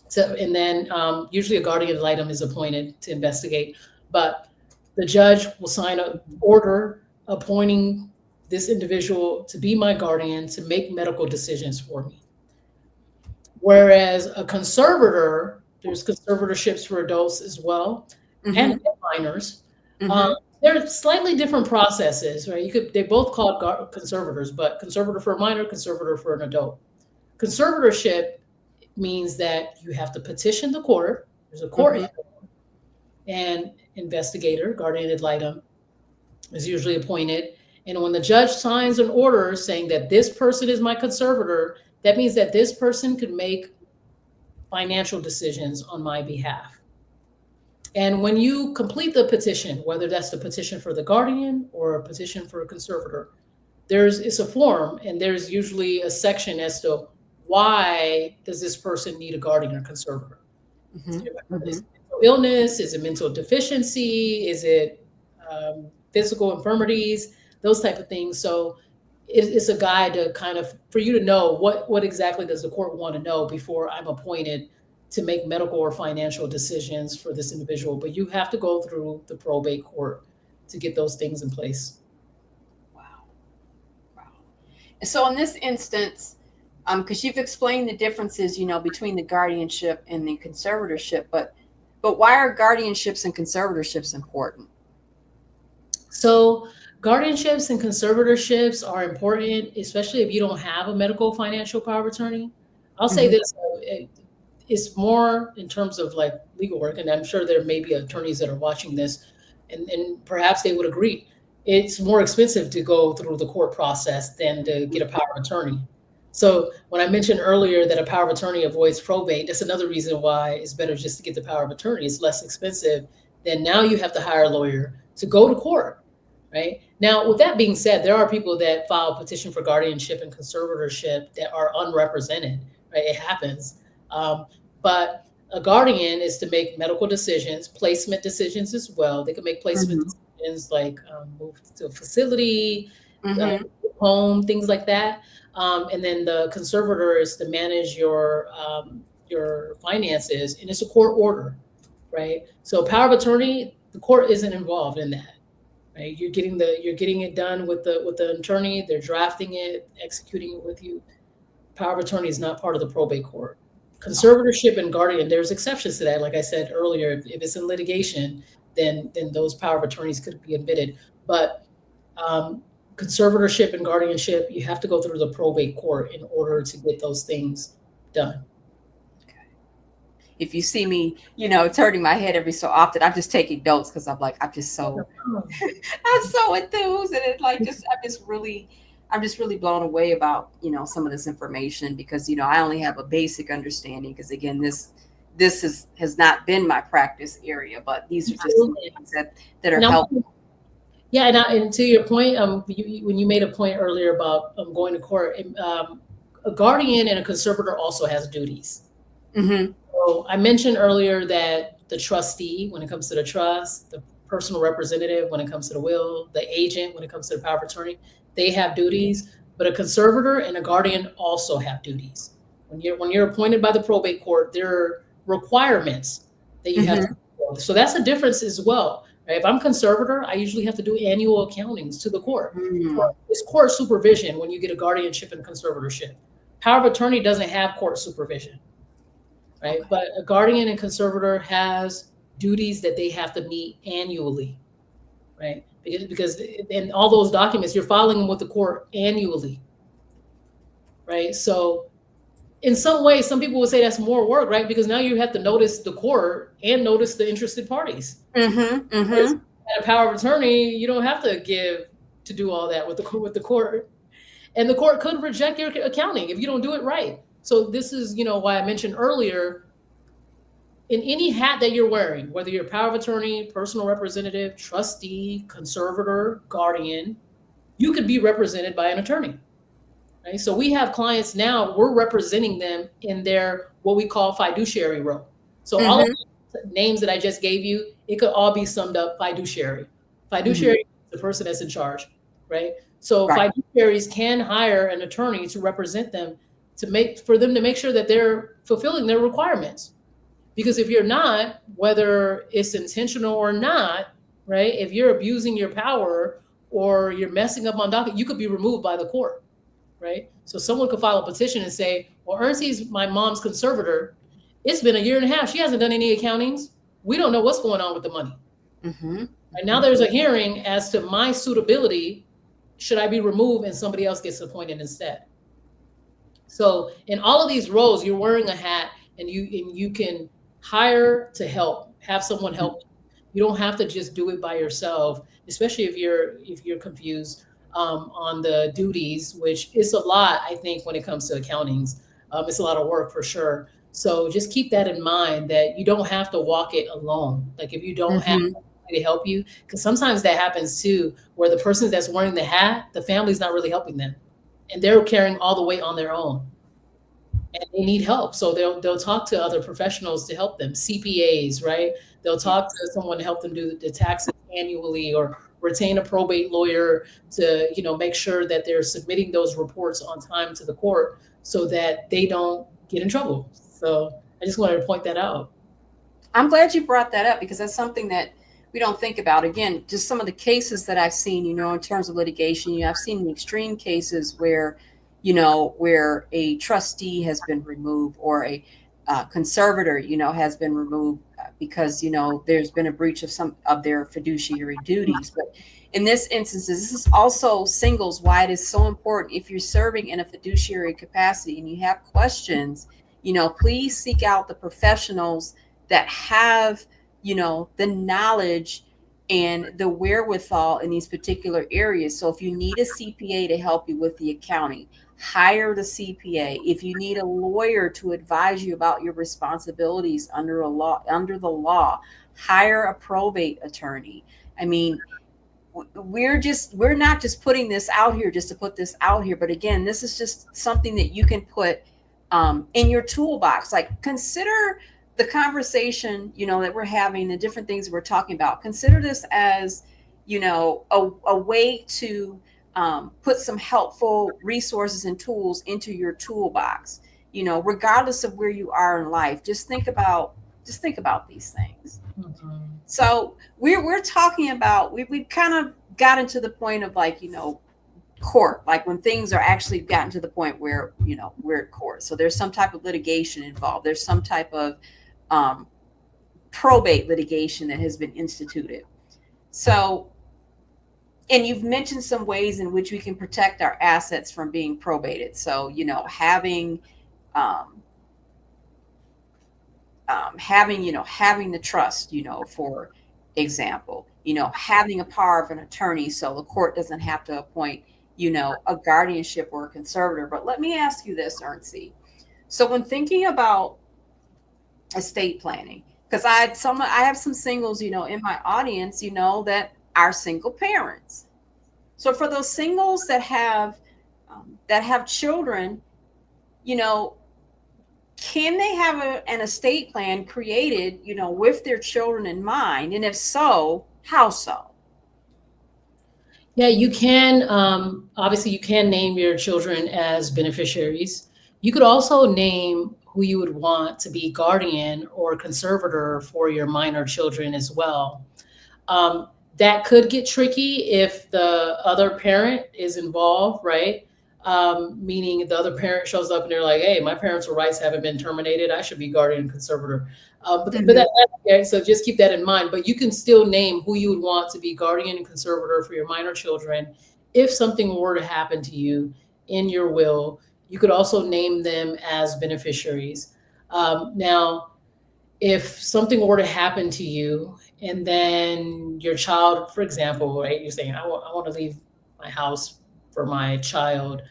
So, and then usually a guardian ad litem is appointed to investigate, but the judge will sign an order appointing this individual to be my guardian to make medical decisions for me. Whereas a conservator, there's conservatorships for adults as well, and minors. They're slightly different processes, right? They both call it conservators, but conservator for a minor, conservator for an adult. Conservatorship means that you have to petition the court. There's a court and investigator, guardian ad litem, is usually appointed. And when the judge signs an order saying that this person is my conservator, that means that this person could make financial decisions on my behalf. And when you complete the petition, whether that's the petition for the guardian or a petition for a conservator, it's a form, and there's usually a section as to why does this person need a guardian or conservator? Is it mental illness? Is it mental deficiency? Is it physical infirmities? Those type of things. So it's a guide to for you to know what exactly does the court want to know before I'm appointed to make medical or financial decisions for this individual. But you have to go through the probate court to get those things in place. Wow. And so in this instance, because you've explained the differences, between the guardianship and the conservatorship, but why are guardianships and conservatorships important? So guardianships and conservatorships are important, especially if you don't have a medical financial power of attorney. I'll say this, it's more in terms of like legal work, and I'm sure there may be attorneys that are watching this, and perhaps they would agree. It's more expensive to go through the court process than to get a power of attorney. So when I mentioned earlier that a power of attorney avoids probate, that's another reason why it's better just to get the power of attorney. It's less expensive than now you have to hire a lawyer to go to court, right? Now, with that being said, there are people that file a petition for guardianship and conservatorship that are unrepresented, right? It happens. But a guardian is to make medical decisions, placement decisions as well. They can make placement decisions like move to a facility, home, things like that. And then the conservator is to manage your finances, and it's a court order, right? So power of attorney, the court isn't involved in that, right? You're getting it done with the attorney. They're drafting it, executing it with you. Power of attorney is not part of the probate court. Conservatorship and guardian, there's exceptions to that. Like I said earlier, if it's in litigation, then those power of attorneys could be admitted. But conservatorship and guardianship, you have to go through the probate court in order to get those things done. Okay. if you see me, turning my head every so often, I'm just taking notes because I'm like, I'm so enthused, and it like just I'm just really blown away about some of this information because I only have a basic understanding because again has not been my practice area, but these are just some things that are helpful. Yeah, and to your point, when you made a point earlier about going to court, a guardian and a conservator also has duties. Mm-hmm. So I mentioned earlier that the trustee, when it comes to the trust, the personal representative, when it comes to the will, the agent, when it comes to the power of attorney, they have duties. But a conservator and a guardian also have duties. When you're appointed by the probate court, there are requirements that you have to follow. So that's a difference as well. Right? If I'm conservator, I usually have to do annual accountings to the court. It's court supervision when you get a guardianship and conservatorship. Power of attorney doesn't have court supervision. Right? Okay. But a guardian and conservator has duties that they have to meet annually, right? Because in all those documents, you're filing them with the court annually, right? So in some ways, some people would say that's more work, right? Because now you have to notice the court and notice the interested parties. At a power of attorney, you don't have to do all that with the court. And the court could reject your accounting if you don't do it right. So this is, why I mentioned earlier, in any hat that you're wearing, whether you're power of attorney, personal representative, trustee, conservator, guardian, you could be represented by an attorney. Right? So we have clients now, we're representing them in their, what we call fiduciary role. So all of the names that I just gave you, it could all be summed up fiduciary. Fiduciary is the person that's in charge, right? So fiduciaries can hire an attorney to represent them for them to make sure that they're fulfilling their requirements. Because if you're not, whether it's intentional or not, right? If you're abusing your power or you're messing up on docket, you could be removed by the court, right? So someone could file a petition and say, well, Ernscie's my mom's conservator. It's been 1.5 years. She hasn't done any accountings. We don't know what's going on with the money. And now there's a hearing as to my suitability. Should I be removed and somebody else gets appointed instead? So in all of these roles, you're wearing a hat and you can hire to help, have someone help. You don't have to just do it by yourself, especially if you're confused on the duties, which is a lot, I think, when it comes to accountings. It's a lot of work for sure. So just keep that in mind that you don't have to walk it alone. Like if you don't have somebody to help you, because sometimes that happens too, where the person that's wearing the hat, the family's not really helping them. And they're carrying all the weight on their own. And they need help. So they'll talk to other professionals to help them, CPAs, right? They'll talk to someone to help them do the taxes annually or retain a probate lawyer to, make sure that they're submitting those reports on time to the court so that they don't get in trouble. So I just wanted to point that out. I'm glad you brought that up because that's something that we don't think about. Again, just some of the cases that I've seen, in terms of litigation, I've seen extreme cases where a trustee has been removed or a conservator, has been removed because, there's been a breach of some of their fiduciary duties. But in this instance, this is also singles why it is so important. If you're serving in a fiduciary capacity and you have questions, please seek out the professionals that have, the knowledge and the wherewithal in these particular areas. So if you need a CPA to help you with the accounting, hire the CPA. If you need a lawyer to advise you about your responsibilities under the law, hire a probate attorney. I mean, we're not just putting this out here just to put this out here. But again, this is just something that you can put in your toolbox. Like consider the conversation, that we're having, the different things we're talking about. Consider this as, a way to put some helpful resources and tools into your toolbox, regardless of where you are in life. Just think about these things. So we're talking about, we've kind of gotten to the point of like, court, like when things are actually gotten to the point where, we're at court. So there's some type of litigation involved. There's some type of probate litigation that has been instituted. So, and you've mentioned some ways in which we can protect our assets from being probated. So, having having, having the trust, for example, having a power of an attorney so the court doesn't have to appoint, a guardianship or a conservator. But let me ask you this, Ernscie. So when thinking about estate planning, because I have some singles, in my audience, that are single parents. So for those singles that have children, you know, can they have an estate plan created, with their children in mind? And if so, how so? Yeah, you can, obviously, you can name your children as beneficiaries. You could also name who you would want to be guardian or conservator for your minor children as well. That could get tricky if the other parent is involved, right? Meaning the other parent shows up and they're like, "Hey, my parental rights haven't been terminated. I should be guardian and conservator." Okay, so just keep that in mind. But you can still name who you would want to be guardian and conservator for your minor children. If something were to happen to you in your will, you could also name them as beneficiaries. Now, if something were to happen to you and then your child, for example, right, you're saying, I want to leave my house for my child.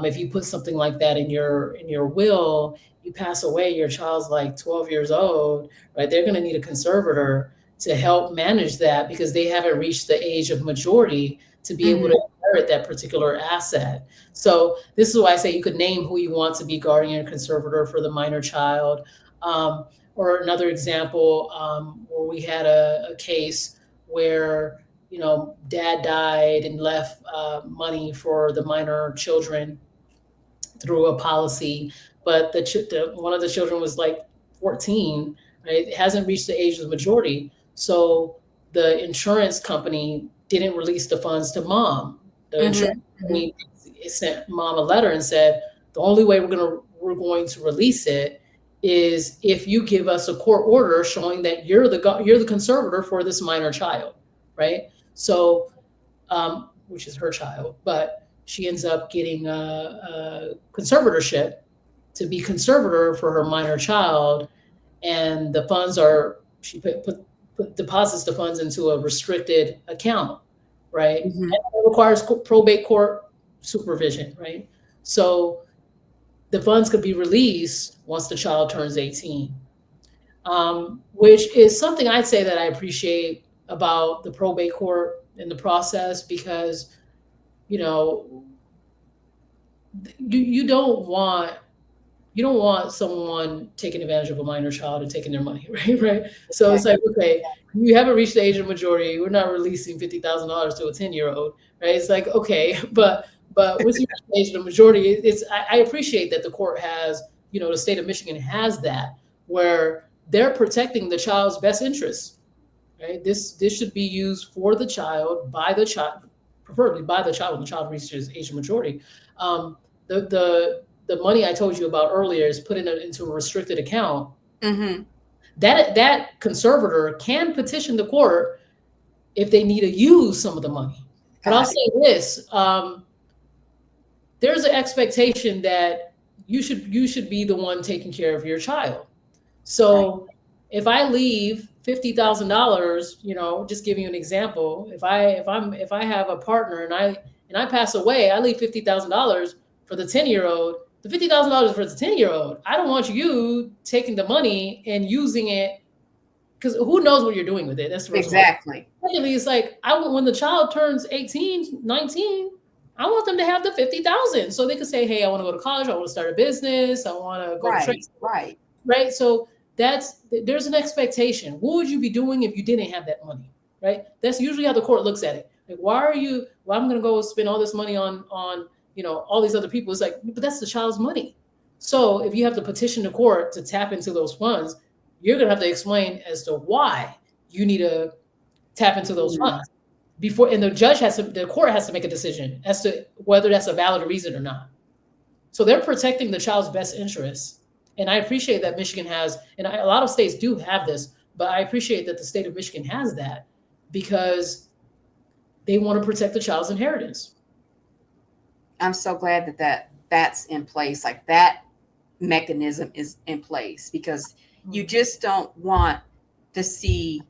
If you put something like that in your will, you pass away, your child's like 12 years old, right? They're going to need a conservator to help manage that because they haven't reached the age of majority to be able to inherit that particular asset. So this is why I say you could name who you want to be guardian and conservator for the minor child. Or another example, where we had a case where, dad died and left money for the minor children through a policy, but one of the children was like 14, right? It hasn't reached the age of majority. So the insurance company didn't release the funds to mom. The insurance company sent mom a letter and said, the only way we're going to release it is if you give us a court order showing that you're the conservator for this minor child, right? So, which is her child, but she ends up getting a conservatorship to be conservator for her minor child, and the funds she deposits the funds into a restricted account, right? And it requires probate court supervision, right? So the funds could be released once the child turns 18, which is something I'd say that I appreciate about the probate court in the process, because, you don't want someone taking advantage of a minor child and taking their money, right? So it's like, okay, you haven't reached the age of majority. We're not releasing $50,000 to a 10-year-old, right? It's like, okay, but once you reach the age of the majority, I appreciate that the court has, the state of Michigan has that, where they're protecting the child's best interests, right? This should be used for the child, by the child, preferably by the child when the child reaches age of majority. The money I told you about earlier is put into a restricted account. That conservator can petition the court if they need to use some of the money. But I'll say this: there's an expectation that you should be the one taking care of your child. So if I leave $50,000, just giving you an example, if I have a partner and I pass away, I leave $50,000 for the 10-year-old. The $50,000 for the 10-year-old. I don't want you taking the money and using it, because who knows what you're doing with it. That's the first Exactly. one. Secondly, it's like when the child turns 18, 19, I want them to have the $50,000 so they can say, hey, I want to go to college, I want to start a business, I want to go to trade school. Right. So there's an expectation. What would you be doing if you didn't have that money? Right. That's usually how the court looks at it. Like, I'm going to go spend all this money on all these other people. It's like, but that's the child's money. So if you have to petition the court to tap into those funds, you're going to have to explain as to why you need to tap into those funds before, and the court has to make a decision as to whether that's a valid reason or not. So they're protecting the child's best interests. And I appreciate that Michigan has, and a lot of states do have this, but I appreciate that the state of Michigan has that because they want to protect the child's inheritance. I'm so glad that that's in place. Like that mechanism is in place, because you just don't want to see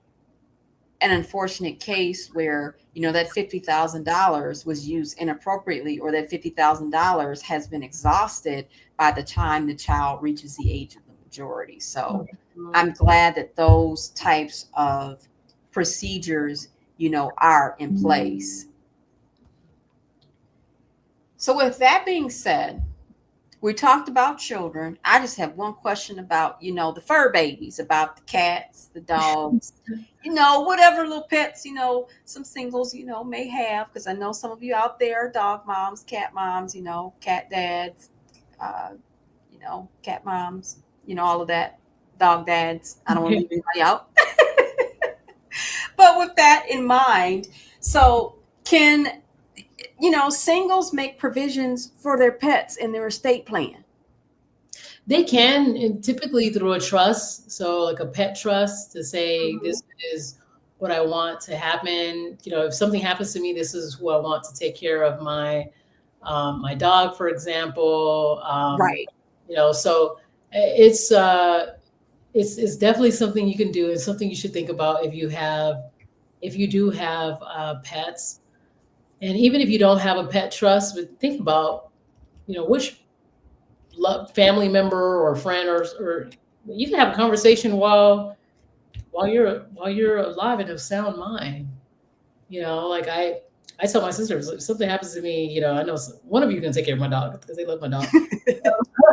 an unfortunate case where, that $50,000 was used inappropriately, or that $50,000 has been exhausted by the time the child reaches the age of the majority. So I'm glad that those types of procedures, are in place. So with that being said, we talked about children. I just have one question about, the fur babies, about the cats, the dogs, whatever little pets, some singles, may have, because I know some of you out there are dog moms, cat moms, cat dads, cat moms, all of that, dog dads. I don't want to leave anybody out. But with that in mind, so can, singles make provisions for their pets in their estate plan? They can, and typically through a trust. So like a pet trust, to say, this is what I want to happen. If something happens to me, this is who I want to take care of my my dog, for example. Right. So it's definitely something you can do, and something you should think about if you do have pets. And even if you don't have a pet trust, but think about, which family member or friend, or you can have a conversation while you're alive and of sound mind. Like I tell my sisters, if something happens to me, I know one of you can take care of my dog, because they love my dog.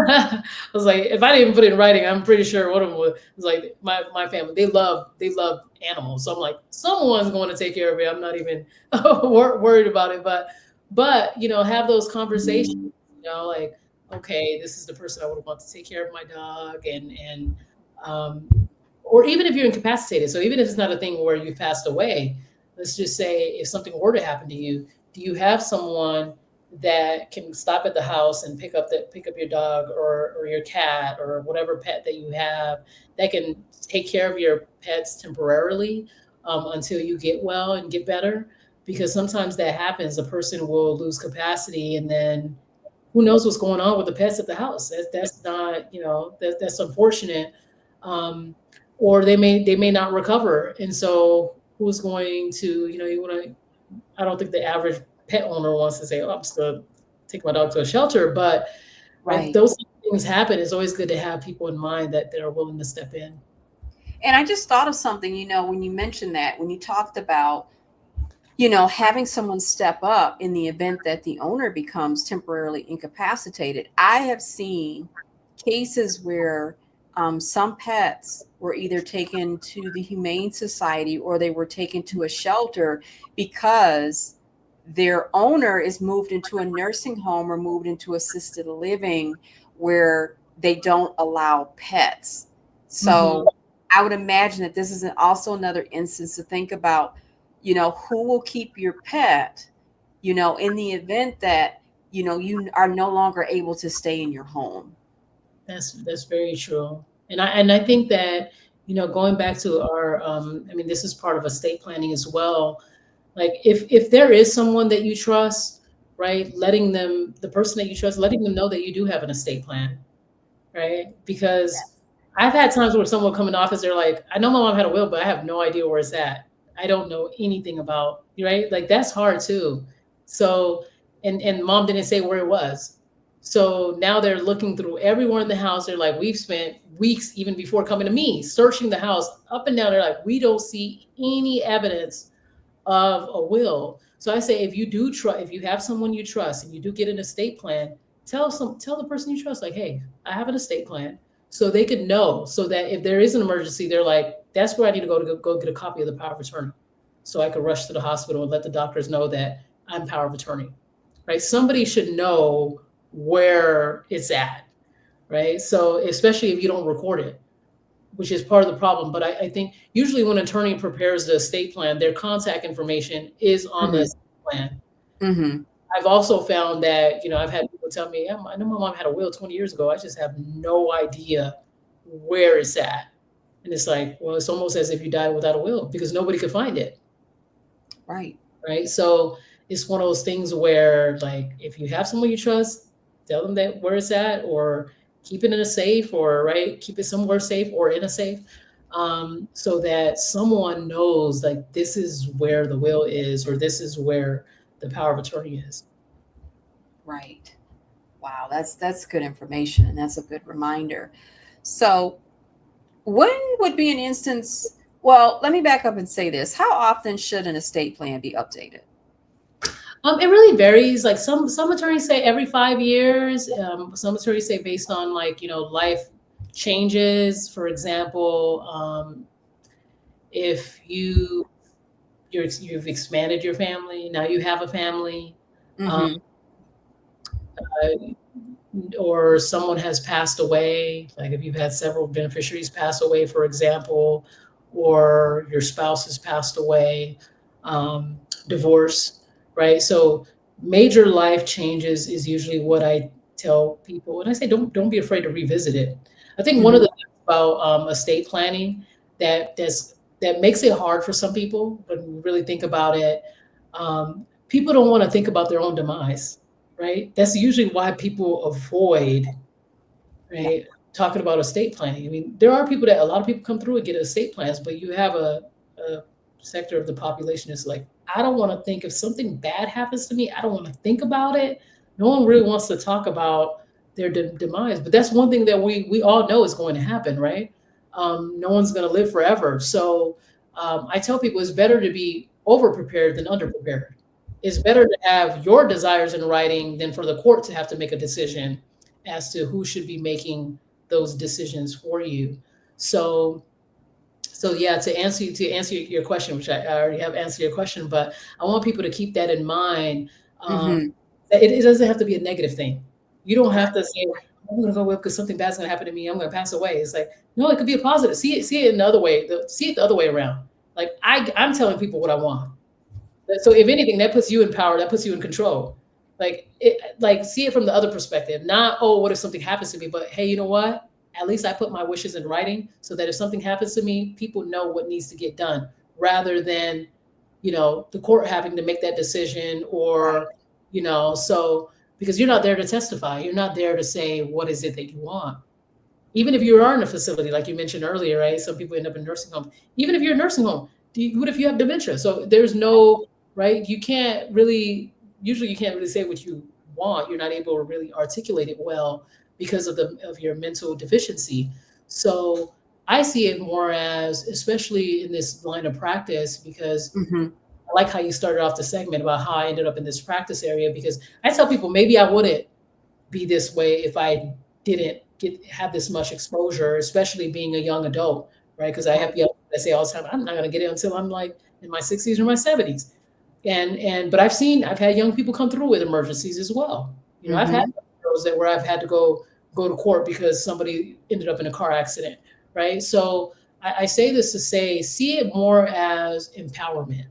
I was like, if I didn't put it in writing, I'm pretty sure one of them was like, my family, they love animals. So I'm like, someone's going to take care of it. I'm not even worried about it. But have those conversations, like, okay, this is the person I would want to take care of my dog, and or even if you're incapacitated. So even if it's not a thing where you've passed away, let's just say if something were to happen to you, do you have someone that can stop at the house and pick up your dog, or your cat, or whatever pet that you have, that can take care of your pets temporarily, until you get well and get better? Because sometimes that happens. A person will lose capacity, and then who knows what's going on with the pets at the house. That's not, that's unfortunate. Or they may not recover. And so who's going to, I don't think the average pet owner wants to say, oh, I'm just going to take my dog to a shelter. But if those things happen, it's always good to have people in mind that they're willing to step in. And I just thought of something, when you mentioned that, when you talked about, having someone step up in the event that the owner becomes temporarily incapacitated. I have seen cases where some pets were either taken to the Humane Society, or they were taken to a shelter because their owner is moved into a nursing home or moved into assisted living where they don't allow pets. So I would imagine that this is also another instance to think about, who will keep your pet, in the event that, you are no longer able to stay in your home. That's very true. And I think that, going back to our, this is part of estate planning as well. Like if there is someone that you trust, right, the person that you trust, letting them know that you do have an estate plan, right? Because I've had times where someone come in the office, they're like, I know my mom had a will, but I have no idea where it's at. I don't know anything about, right? Like that's hard too. So, and mom didn't say where it was. So now they're looking through everywhere in the house. They're like, we've spent weeks, even before coming to me, searching the house up and down. They're like, we don't see any evidence of a will. So I say, if you have someone you trust and you do get an estate plan, tell the person you trust, like, hey, I have an estate plan. So they could know, so that if there is an emergency, they're like, that's where I need to go get a copy of the power of attorney. So I could rush to the hospital and let the doctors know that I'm power of attorney, right? Somebody should know where it's at, right? So especially if you don't record it, which is part of the problem. But I think usually when an attorney prepares the estate plan, their contact information is on the estate plan. I've also found that, I've had people tell me, I know my mom had a will 20 years ago. I just have no idea where it's at. And it's like, well, it's almost as if you died without a will, because nobody could find it. Right. Right. So it's one of those things where, like, if you have someone you trust, tell them that where it's at, or keep it in a safe, or right, keep it somewhere safe or in a safe, so that someone knows like this is where the will is, or this is where the power of attorney is. Right. Wow, that's good information, and that's a good reminder. So, when would be an instance? Well, let me back up and say this: how often should an estate plan be updated? It really varies. Like some attorneys say every 5 years. Some attorneys say based on like life changes. For example, if you've expanded your family, now you have a family, um, Mm-hmm. uh, or someone has passed away. Like if you've had several beneficiaries pass away, for example, or your spouse has passed away, divorce, right? So major life changes is usually what I tell people, and I say don't be afraid to revisit it. I think one of Mm-hmm. the things about estate planning that makes it hard for some people when we really think about it. People don't want to think about their own demise, right? That's usually why people avoid, Yeah. right, talking about estate planning. I mean, there are people that a lot of people come through and get estate plans, but you have a sector of the population that's like, I don't want to think if something bad happens to me, I don't want to think about it. No one really wants to talk about their demise, but that's one thing that we all know is going to happen, right? No one's going to live forever. So I tell people it's better to be over prepared than under prepared. It's better to have your desires in writing than for the court to have to make a decision as to who should be making those decisions for you. So, so yeah, to answer your question, which I already have answered your question, but I want people to keep that in mind. Mm-hmm. That it doesn't have to be a negative thing. You don't have to say, I'm going to go with because something bad's going to happen to me. I'm going to pass away. It's like, no, it could be a positive. See it in the other way. See it the other way around. Like I'm telling people what I want. So if anything, that puts you in power. That puts you in control. Like see it from the other perspective. Not, oh, what if something happens to me? But hey, you know what? At least I put my wishes in writing so that if something happens to me, people know what needs to get done, rather than the court having to make that decision, Right. or so, because you're not there to testify. You're not there to say what is it that you want. Even if you are in a facility, like you mentioned earlier, right? Some people end up in nursing homes. Even if you're in a nursing home, what if you have dementia? So there's no, right? Usually you can't really say what you want. You're not able to really articulate it well because of your mental deficiency. So I see it more as, especially in this line of practice, because Mm-hmm. I like how you started off the segment about how I ended up in this practice area, because I tell people maybe I wouldn't be this way if I didn't have this much exposure, especially being a young adult, right? Because I Right. have young, I say all the time, I'm not going to get it until I'm like in my 60s or my 70s. But I've had young people come through with emergencies as well. I've had Mm-hmm. those that where I've had to go to court because somebody ended up in a car accident, right? So I say this to say, see it more as empowerment.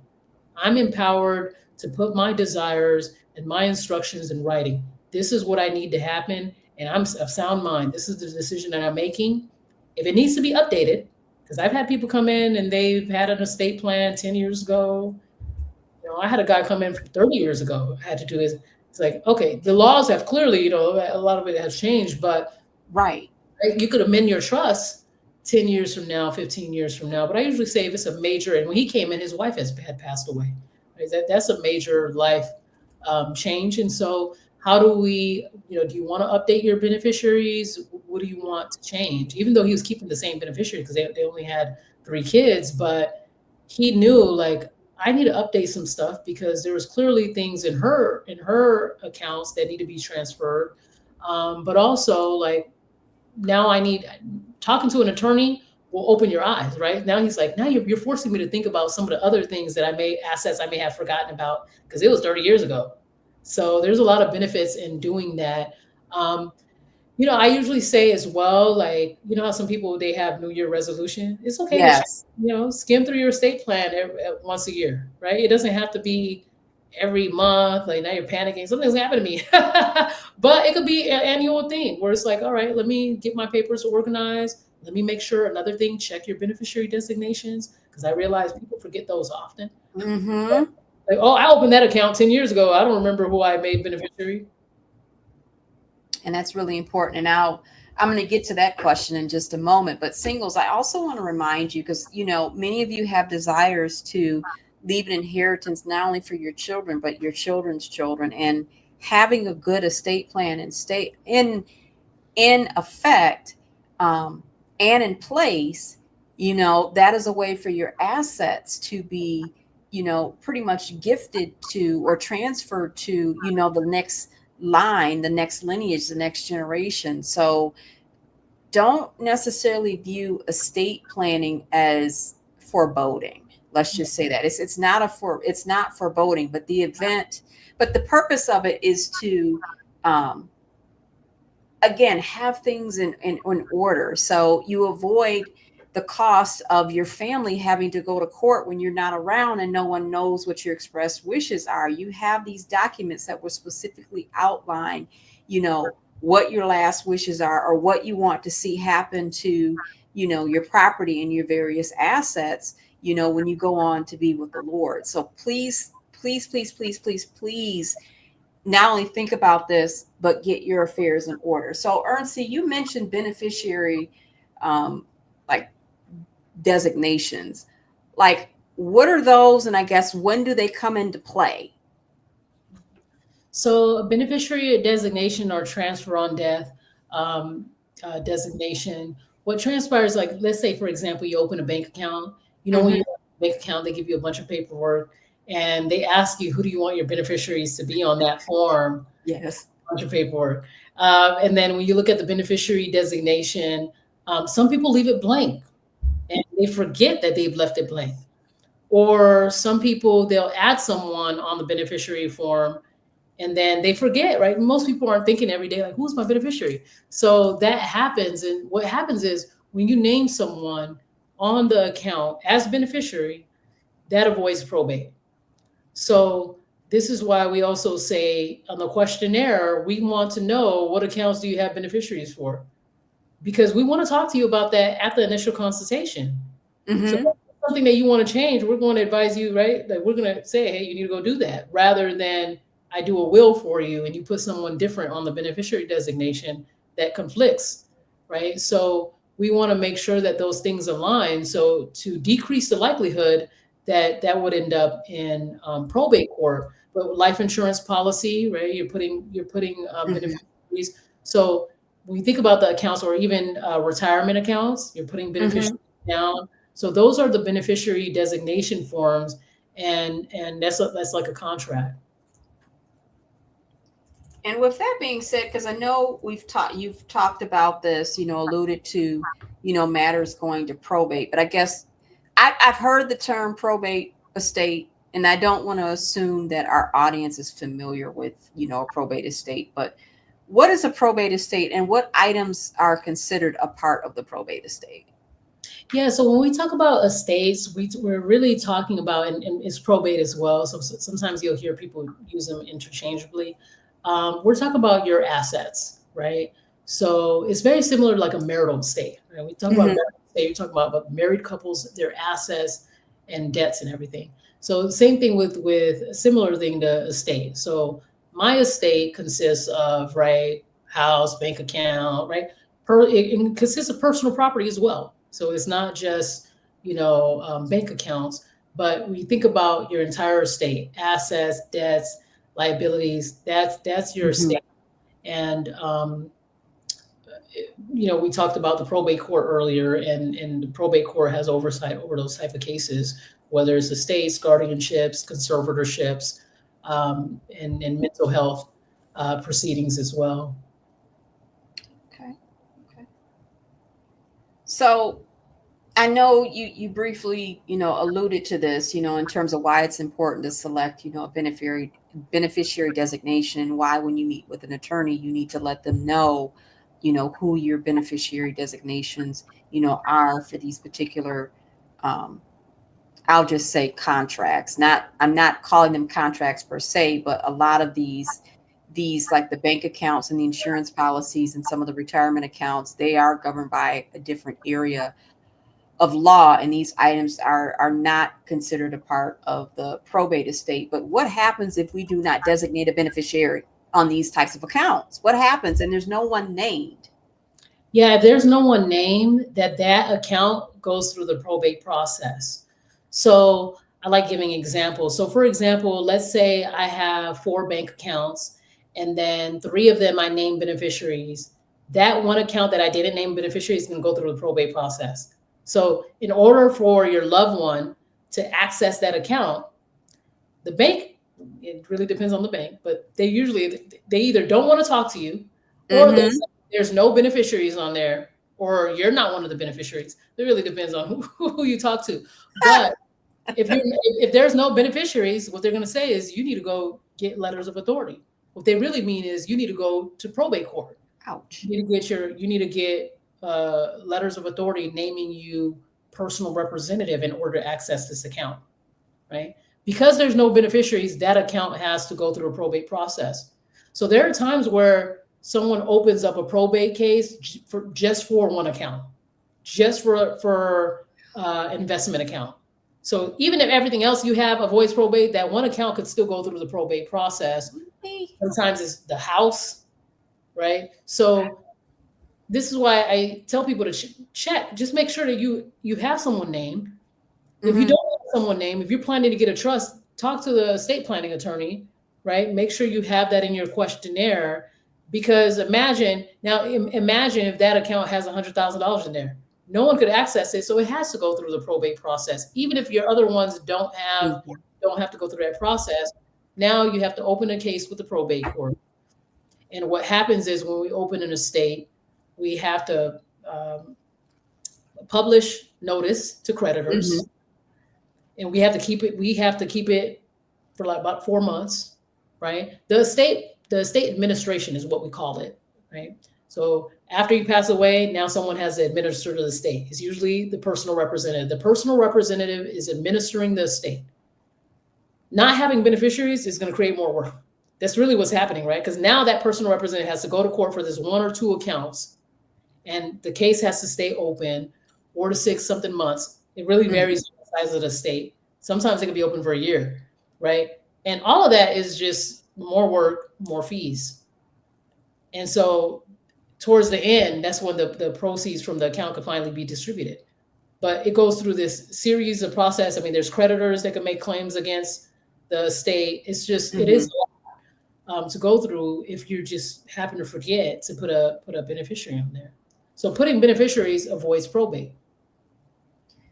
I'm empowered to put my desires and my instructions in writing. This is what I need to happen, and I'm of sound mind. This is the decision that I'm making. If it needs to be updated, because I've had people come in and they've had an estate plan 10 years ago. I had a guy come in from 30 years ago. I had to do his. It's like, okay, the laws have clearly, a lot of it has changed, but Right. right, you could amend your trust 10 years from now, 15 years from now. But I usually say if it's a major, and when he came in, his wife had passed away. Right? That's a major life change. And so how do we, do you want to update your beneficiaries? What do you want to change? Even though he was keeping the same beneficiary because they only had 3 kids, but he knew like, I need to update some stuff because there was clearly things in her accounts that need to be transferred. But also like, now I need talking to an attorney will open your eyes, right? Now he's like, now you're forcing me to think about some of the other things that assets I may have forgotten about because it was 30 years ago. So there's a lot of benefits in doing that. Um, I usually say as well, like, how some people, they have New Year resolution. It's okay to, Yes. skim through your estate plan once a year, right? It doesn't have to be every month. Like now you're panicking, something's happened to me. But it could be an annual thing where it's like, all right, let me get my papers organized. Let me make sure another thing, check your beneficiary designations. Because I realize people forget those often. Mm-hmm. Like, oh, I opened that account 10 years ago. I don't remember who I made beneficiary. And that's really important. And now, I'm going to get to that question in just a moment. But singles, I also want to remind you, because, many of you have desires to leave an inheritance not only for your children, but your children's children. And having a good estate plan and state in effect, and in place, that is a way for your assets to be, pretty much gifted to or transferred to, the next line, the next lineage, the next generation. So don't necessarily view estate planning as foreboding. Let's just say that it's not foreboding, but the purpose of it is to, um, again, have things in order, so you avoid the cost of your family having to go to court when you're not around and no one knows what your expressed wishes are. You have these documents that will specifically outline, what your last wishes are, or what you want to see happen to, your property and your various assets, when you go on to be with the Lord. So please, please, please, please, please, please, not only think about this, but get your affairs in order. So, Ernstie, you mentioned beneficiary, like designations. Like, what are those? And I guess, when do they come into play? So a beneficiary designation or transfer on death designation, what transpires, like, let's say, for example, you open a bank account, when you open a bank account, they give you a bunch of paperwork and they ask you, who do you want your beneficiaries to be on that form? Yes. A bunch of paperwork. And then when you look at the beneficiary designation, some people leave it blank and they forget that they've left it blank. Or some people, they'll add someone on the beneficiary form and then they forget, right? Most people aren't thinking every day, like, who's my beneficiary? So that happens. And what happens is when you name someone on the account as beneficiary, that avoids probate. So this is why we also say on the questionnaire, we want to know, what accounts do you have beneficiaries for? Because we want to talk to you about that at the initial consultation. Mm-hmm. So if that's something that you want to change, we're going to advise you, right? Like, we're going to say, hey, you need to go do that, rather than I do a will for you and you put someone different on the beneficiary designation that conflicts, right? So we want to make sure that those things align. So to decrease the likelihood that that would end up in probate court, but life insurance policy, right? You're putting beneficiaries. So when you think about the accounts, or even retirement accounts, you're putting beneficiaries down. So those are the beneficiary designation forms, and that's like a contract. And with that being said, because I know you've talked about this, alluded to, matters going to probate, but I guess I've heard the term probate estate, and I don't want to assume that our audience is familiar with, a probate estate, but what is a probate estate and what items are considered a part of the probate estate? Yeah, so when we talk about estates, we're really talking about, and it's probate as well. So sometimes you'll hear people use them interchangeably. We're talking about your assets, right? So it's very similar to like a marital estate, right? We talk about marital estate, you're talking about married couples, their assets and debts and everything. So same thing with similar thing to estate. So my estate consists of, right, house, bank account, right? It consists of personal property as well. So it's not just, bank accounts, but when you think about your entire estate, assets, debts, liabilities, that's your estate. And, we talked about the probate court earlier, and the probate court has oversight over those type of cases, whether it's estates, guardianships, conservatorships, and mental health proceedings as well. Okay. So I know you briefly, alluded to this, in terms of why it's important to select, a beneficiary designation, and why, when you meet with an attorney, you need to let them know, who your beneficiary designations, are for these particular, I'll just say contracts. I'm not calling them contracts per se, but a lot of these like the bank accounts and the insurance policies and some of the retirement accounts, they are governed by a different area of law, and these items are not considered a part of the probate estate. But what happens if we do not designate a beneficiary on these types of accounts? What happens? And there's no one named. Yeah, if there's no one named, that account goes through the probate process. So I like giving examples. So for example, let's say I have 4 bank accounts and then 3 of them I name beneficiaries. That one account that I didn't name beneficiary is going to go through the probate process. So in order for your loved one to access that account, the bank, it really depends on the bank, but they either don't want to talk to you, or they say there's no beneficiaries on there, or you're not one of the beneficiaries. It really depends on who you talk to. But if there's no beneficiaries, what they're going to say is you need to go get letters of authority. What they really mean is you need to go to probate court. Ouch. You need to get letters of authority naming you personal representative in order to access this account, right? Because there's no beneficiaries, that account has to go through a probate process. So there are times where someone opens up a probate case just for one account, just for investment account. So even if everything else you have avoids probate, that one account could still go through the probate process. Sometimes it's the house, right? So this is why I tell people to check. Just make sure that you have someone named. If you don't have someone named, if you're planning to get a trust, talk to the estate planning attorney, right? Make sure you have that in your questionnaire, because imagine if that account has $100,000 in there. No one could access it, so it has to go through the probate process. Even if your other ones don't have to go through that process, now you have to open a case with the probate court. And what happens is when we open an estate, we have to publish notice to creditors. And we have to keep it for like about 4 months, right? The estate administration is what we call it, right? So after you pass away, now someone has to administer the estate. It's usually the personal representative. The personal representative is administering the estate. Not having beneficiaries is going to create more work. That's really what's happening, right? Because now that personal representative has to go to court for this 1 or 2 accounts, and the case has to stay open 4 to 6 something months. It really varies size of the state. Sometimes it can be open for a year, right? And all of that is just more work, more fees. And so towards the end, that's when the proceeds from the account can finally be distributed. But it goes through this series of process. I mean, there's creditors that can make claims against the estate. It's just, it is to go through if you just happen to forget to put a beneficiary on there. So putting beneficiaries avoids probate.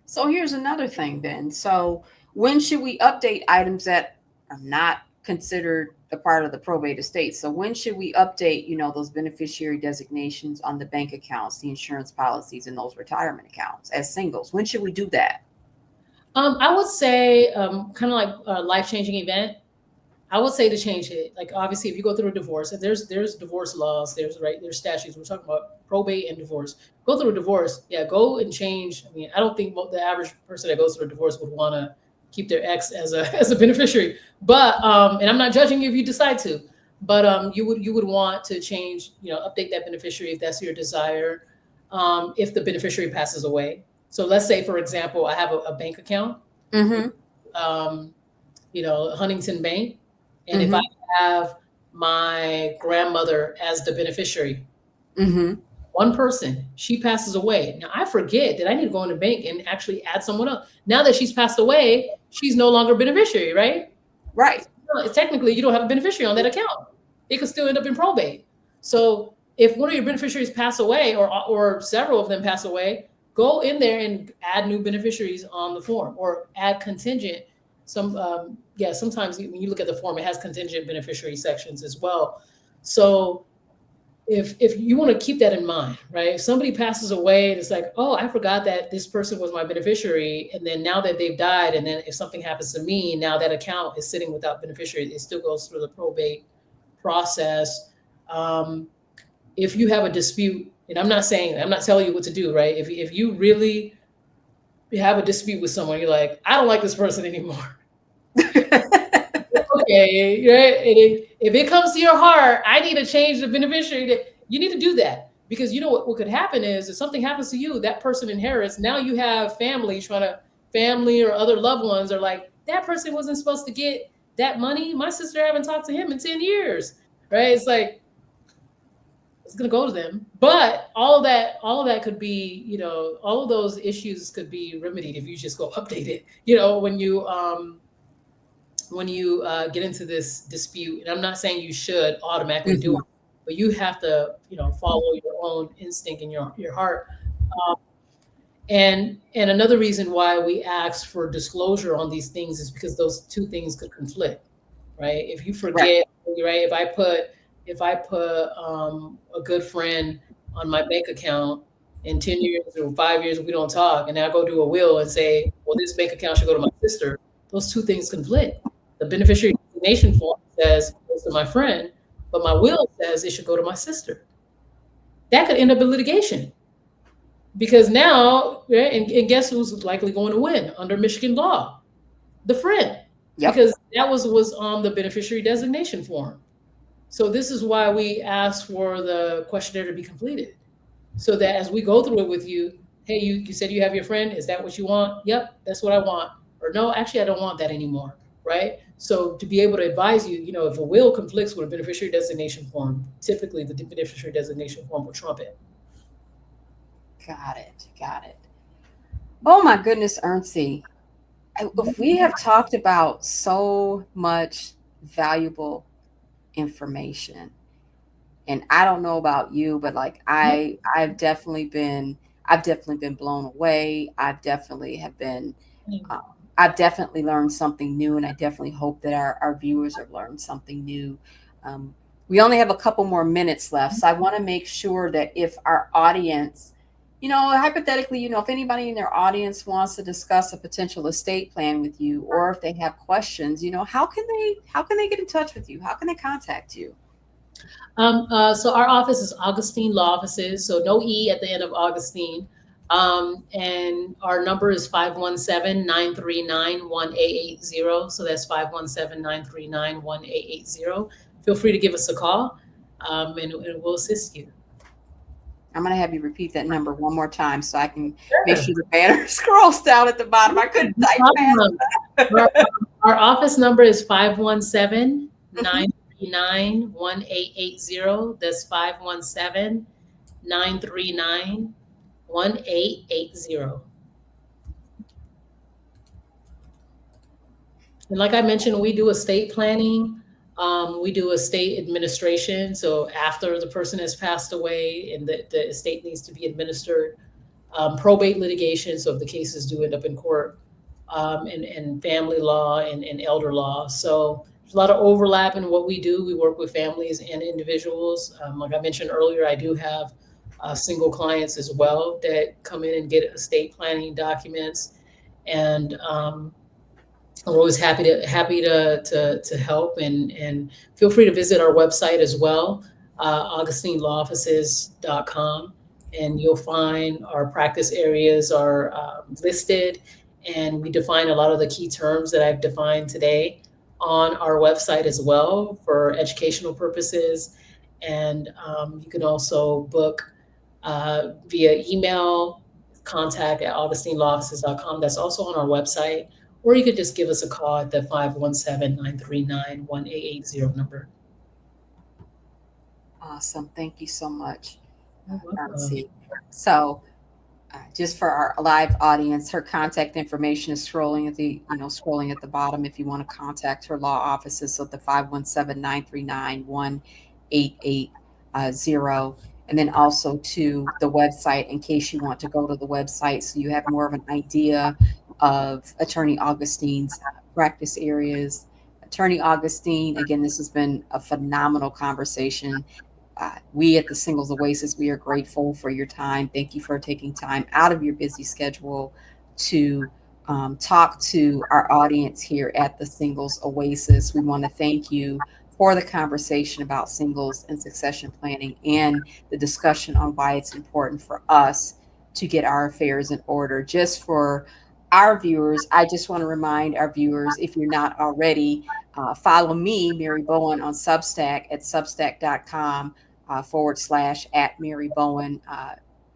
So here's another thing then. So when should we update items that are not considered a part of the probate estate? So when should we update, those beneficiary designations on the bank accounts, the insurance policies, and those retirement accounts as singles? When should we do that? I would say kind of like a life-changing event. I would say to change it. Like obviously, if you go through a divorce, and there's divorce laws, there's statutes. We're talking about probate and divorce. Go through a divorce, go and change. I mean, I don't think the average person that goes through a divorce would want to keep their ex as a beneficiary. But and I'm not judging you if you decide to, but you would want to change, update that beneficiary if that's your desire. If the beneficiary passes away. So let's say, for example, I have a bank account, Huntington Bank. And if I have my grandmother as the beneficiary, one person, she passes away. Now I forget that I need to go in the bank and actually add someone else. Now that she's passed away, she's no longer beneficiary, right? Right. So technically, you don't have a beneficiary on that account. It could still end up in probate. So if one of your beneficiaries pass away or several of them pass away, go in there and add new beneficiaries on the form or add contingent. Sometimes when you look at the form, it has contingent beneficiary sections as well. So if you want to keep that in mind, right? If somebody passes away and it's like, oh, I forgot that this person was my beneficiary. And then now that they've died, and then if something happens to me, now that account is sitting without beneficiary, it still goes through the probate process. If you have a dispute, and I'm not telling you what to do, right? If you really have a dispute with someone, you're like, I don't like this person anymore. Okay, right? If it comes to your heart, I need to change the beneficiary. You need to do that, because what could happen is if something happens to you, that person inherits. Now you have family or other loved ones are like, that person wasn't supposed to get that money. My sister haven't talked to him in 10 years, right? It's like, it's going to go to them. But all of that could be, all of those issues could be remedied if you just go update it. When you get into this dispute, and I'm not saying you should automatically do Mhm. it, but you have to, follow your own instinct and your heart. Um, and another reason why we ask for disclosure on these things is because those two things could conflict, right? If you Right. forget, right? If I put a good friend on my bank account, in 10 years or 5 years we don't talk, and then I go do a will and say, well, this bank account should go to my sister, those two things conflict. The beneficiary designation form says it goes to my friend, but my will says it should go to my sister. That could end up in litigation. Because now, right, and guess who's likely going to win under Michigan law? The friend, Yep. because that was on the beneficiary designation form. So this is why we ask for the questionnaire to be completed, so that as we go through it with you, hey, you said you have your friend. Is that what you want? Yep, that's what I want. Or no, actually, I don't want that anymore. Right. So to be able to advise you, if a will conflicts with a beneficiary designation form, typically the beneficiary designation form will trump it. Got it. Got it. Oh my goodness, Ernscie. We have talked about so much valuable information. And I don't know about you, but like Yep. I've definitely been blown away. Uh, I've definitely learned something new, and I definitely hope that our viewers have learned something new. Um, we only have a couple more minutes left, so I want to make sure that if our audience, hypothetically, if anybody in their audience wants to discuss a potential estate plan with you, or if they have questions, how can they get in touch with you? How can they contact you? So our office is Augustine Law Offices, so no E at the end of Augustine. And our number is 517-939-1880. So that's 517-939-1880. Feel free to give us a call, and we'll assist you. I'm going to have you repeat that number one more time so I can make Sure. sure the banner scrolls down at the bottom. I couldn't No type problem. Our, fast. our office number is 517 Mhm. 939 1880. That's 517-939-1880. And like I mentioned, we do estate planning. We do estate administration. So after the person has passed away and the estate needs to be administered, probate litigation. So if the cases do end up in court, and family law and elder law. So there's a lot of overlap in what we do. We work with families and individuals. Like I mentioned earlier, I do have single clients as well that come in and get estate planning documents, and we're always happy to help, and feel free to visit our website as well, augustinelawoffices.com, and you'll find our practice areas are listed, and we define a lot of the key terms that I've defined today on our website as well for educational purposes. And you can also book via email, contact@augustinelawoffices.com. That's also on our website. Or you could just give us a call at the 517-939-1880 number. Awesome. Thank you so much, You're welcome. Nancy. So, just for our live audience, her contact information is scrolling at the bottom if you want to contact her law offices. So the 517-939-1880, and then also to the website in case you want to go to the website so you have more of an idea of Attorney Augustine's practice areas. Attorney Augustine, again, this has been a phenomenal conversation. We at the Singles Oasis, we are grateful for your time. Thank you for taking time out of your busy schedule to talk to our audience here at the Singles Oasis. We want to thank you for the conversation about singles and succession planning and the discussion on why it's important for us to get our affairs in order. Just for our viewers, I just want to remind our viewers, if you're not already, follow me, Mary Bowen, on Substack at substack.com / at Mary Bowen.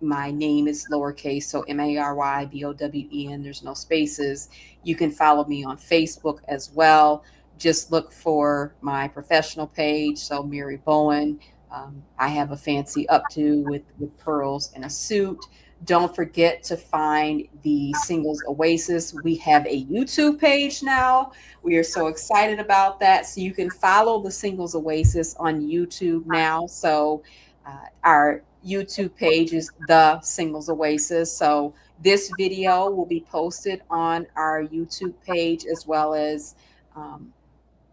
My name is lowercase, so MaryBowen. There's no spaces. You can follow me on Facebook as well. Just look for my professional page, so Mary Bowen. I have a fancy updo with pearls and a suit. Don't forget to find the Singles Oasis. We have a YouTube page now. We are so excited about that. So you can follow the Singles Oasis on YouTube now. So our YouTube page is the Singles Oasis. So this video will be posted on our YouTube page, as well as um,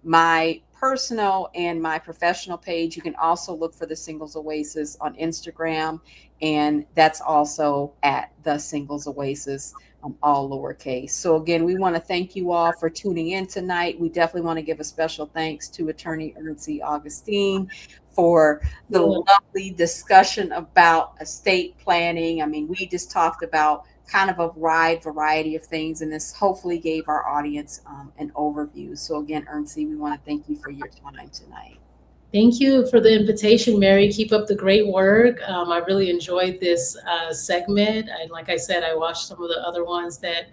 my personal and my professional page. You can also look for the Singles Oasis on Instagram, and that's also at the Singles Oasis, all lowercase. So again, we want to thank you all for tuning in tonight. We definitely want to give a special thanks to Attorney Ernscie Augustin for the Yeah. lovely discussion about estate planning. I mean, we just talked about kind of a wide variety of things, and this hopefully gave our audience an overview. So again, Ernscie, we want to thank you for your time tonight. Thank you for the invitation, Mary. Keep up the great work. I really enjoyed this segment. And like I said, I watched some of the other ones that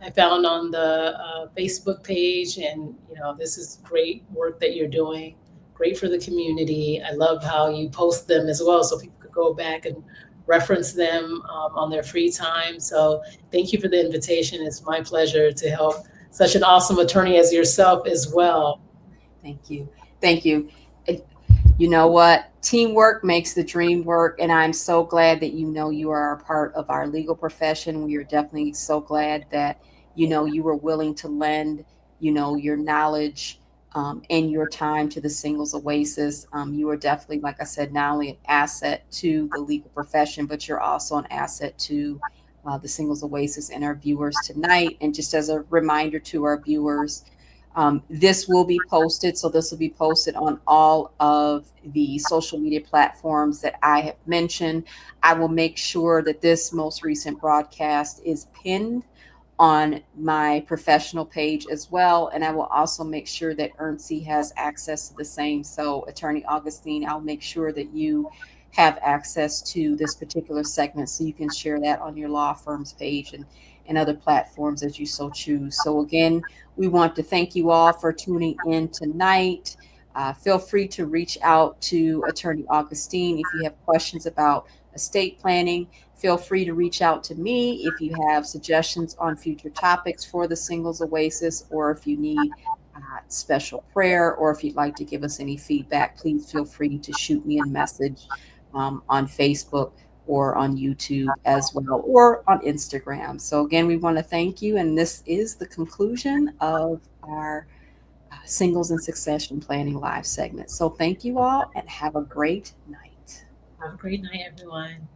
I found on the Facebook page. And, this is great work that you're doing. Great for the community. I love how you post them as well, so people could go back and reference them on their free time. So thank you for the invitation. It's my pleasure to help such an awesome attorney as yourself as well. Thank you. Thank you. You know what? Teamwork makes the dream work. And I'm so glad that you are a part of our legal profession. We are definitely so glad that, you were willing to lend, your knowledge and your time to the Singles Oasis. You are definitely, like I said, not only an asset to the legal profession, but you're also an asset to the Singles Oasis and our viewers tonight. And just as a reminder to our viewers, this will be posted. So this will be posted on all of the social media platforms that I have mentioned. I will make sure that this most recent broadcast is pinned on my professional page as well. And I will also make sure that Ernscie has access to the same. So Attorney Augustine, I'll make sure that you have access to this particular segment so you can share that on your law firm's page and other platforms as you so choose. So again, we want to thank you all for tuning in tonight. Feel free to reach out to Attorney Augustine if you have questions about estate planning. Feel free to reach out to me if you have suggestions on future topics for the Singles Oasis, or if you need special prayer, or if you'd like to give us any feedback, please feel free to shoot me a message on Facebook or on YouTube as well, or on Instagram. So again, we want to thank you. And this is the conclusion of our Singles and Succession Planning Live segment. So thank you all and have a great night. Have a great night, everyone.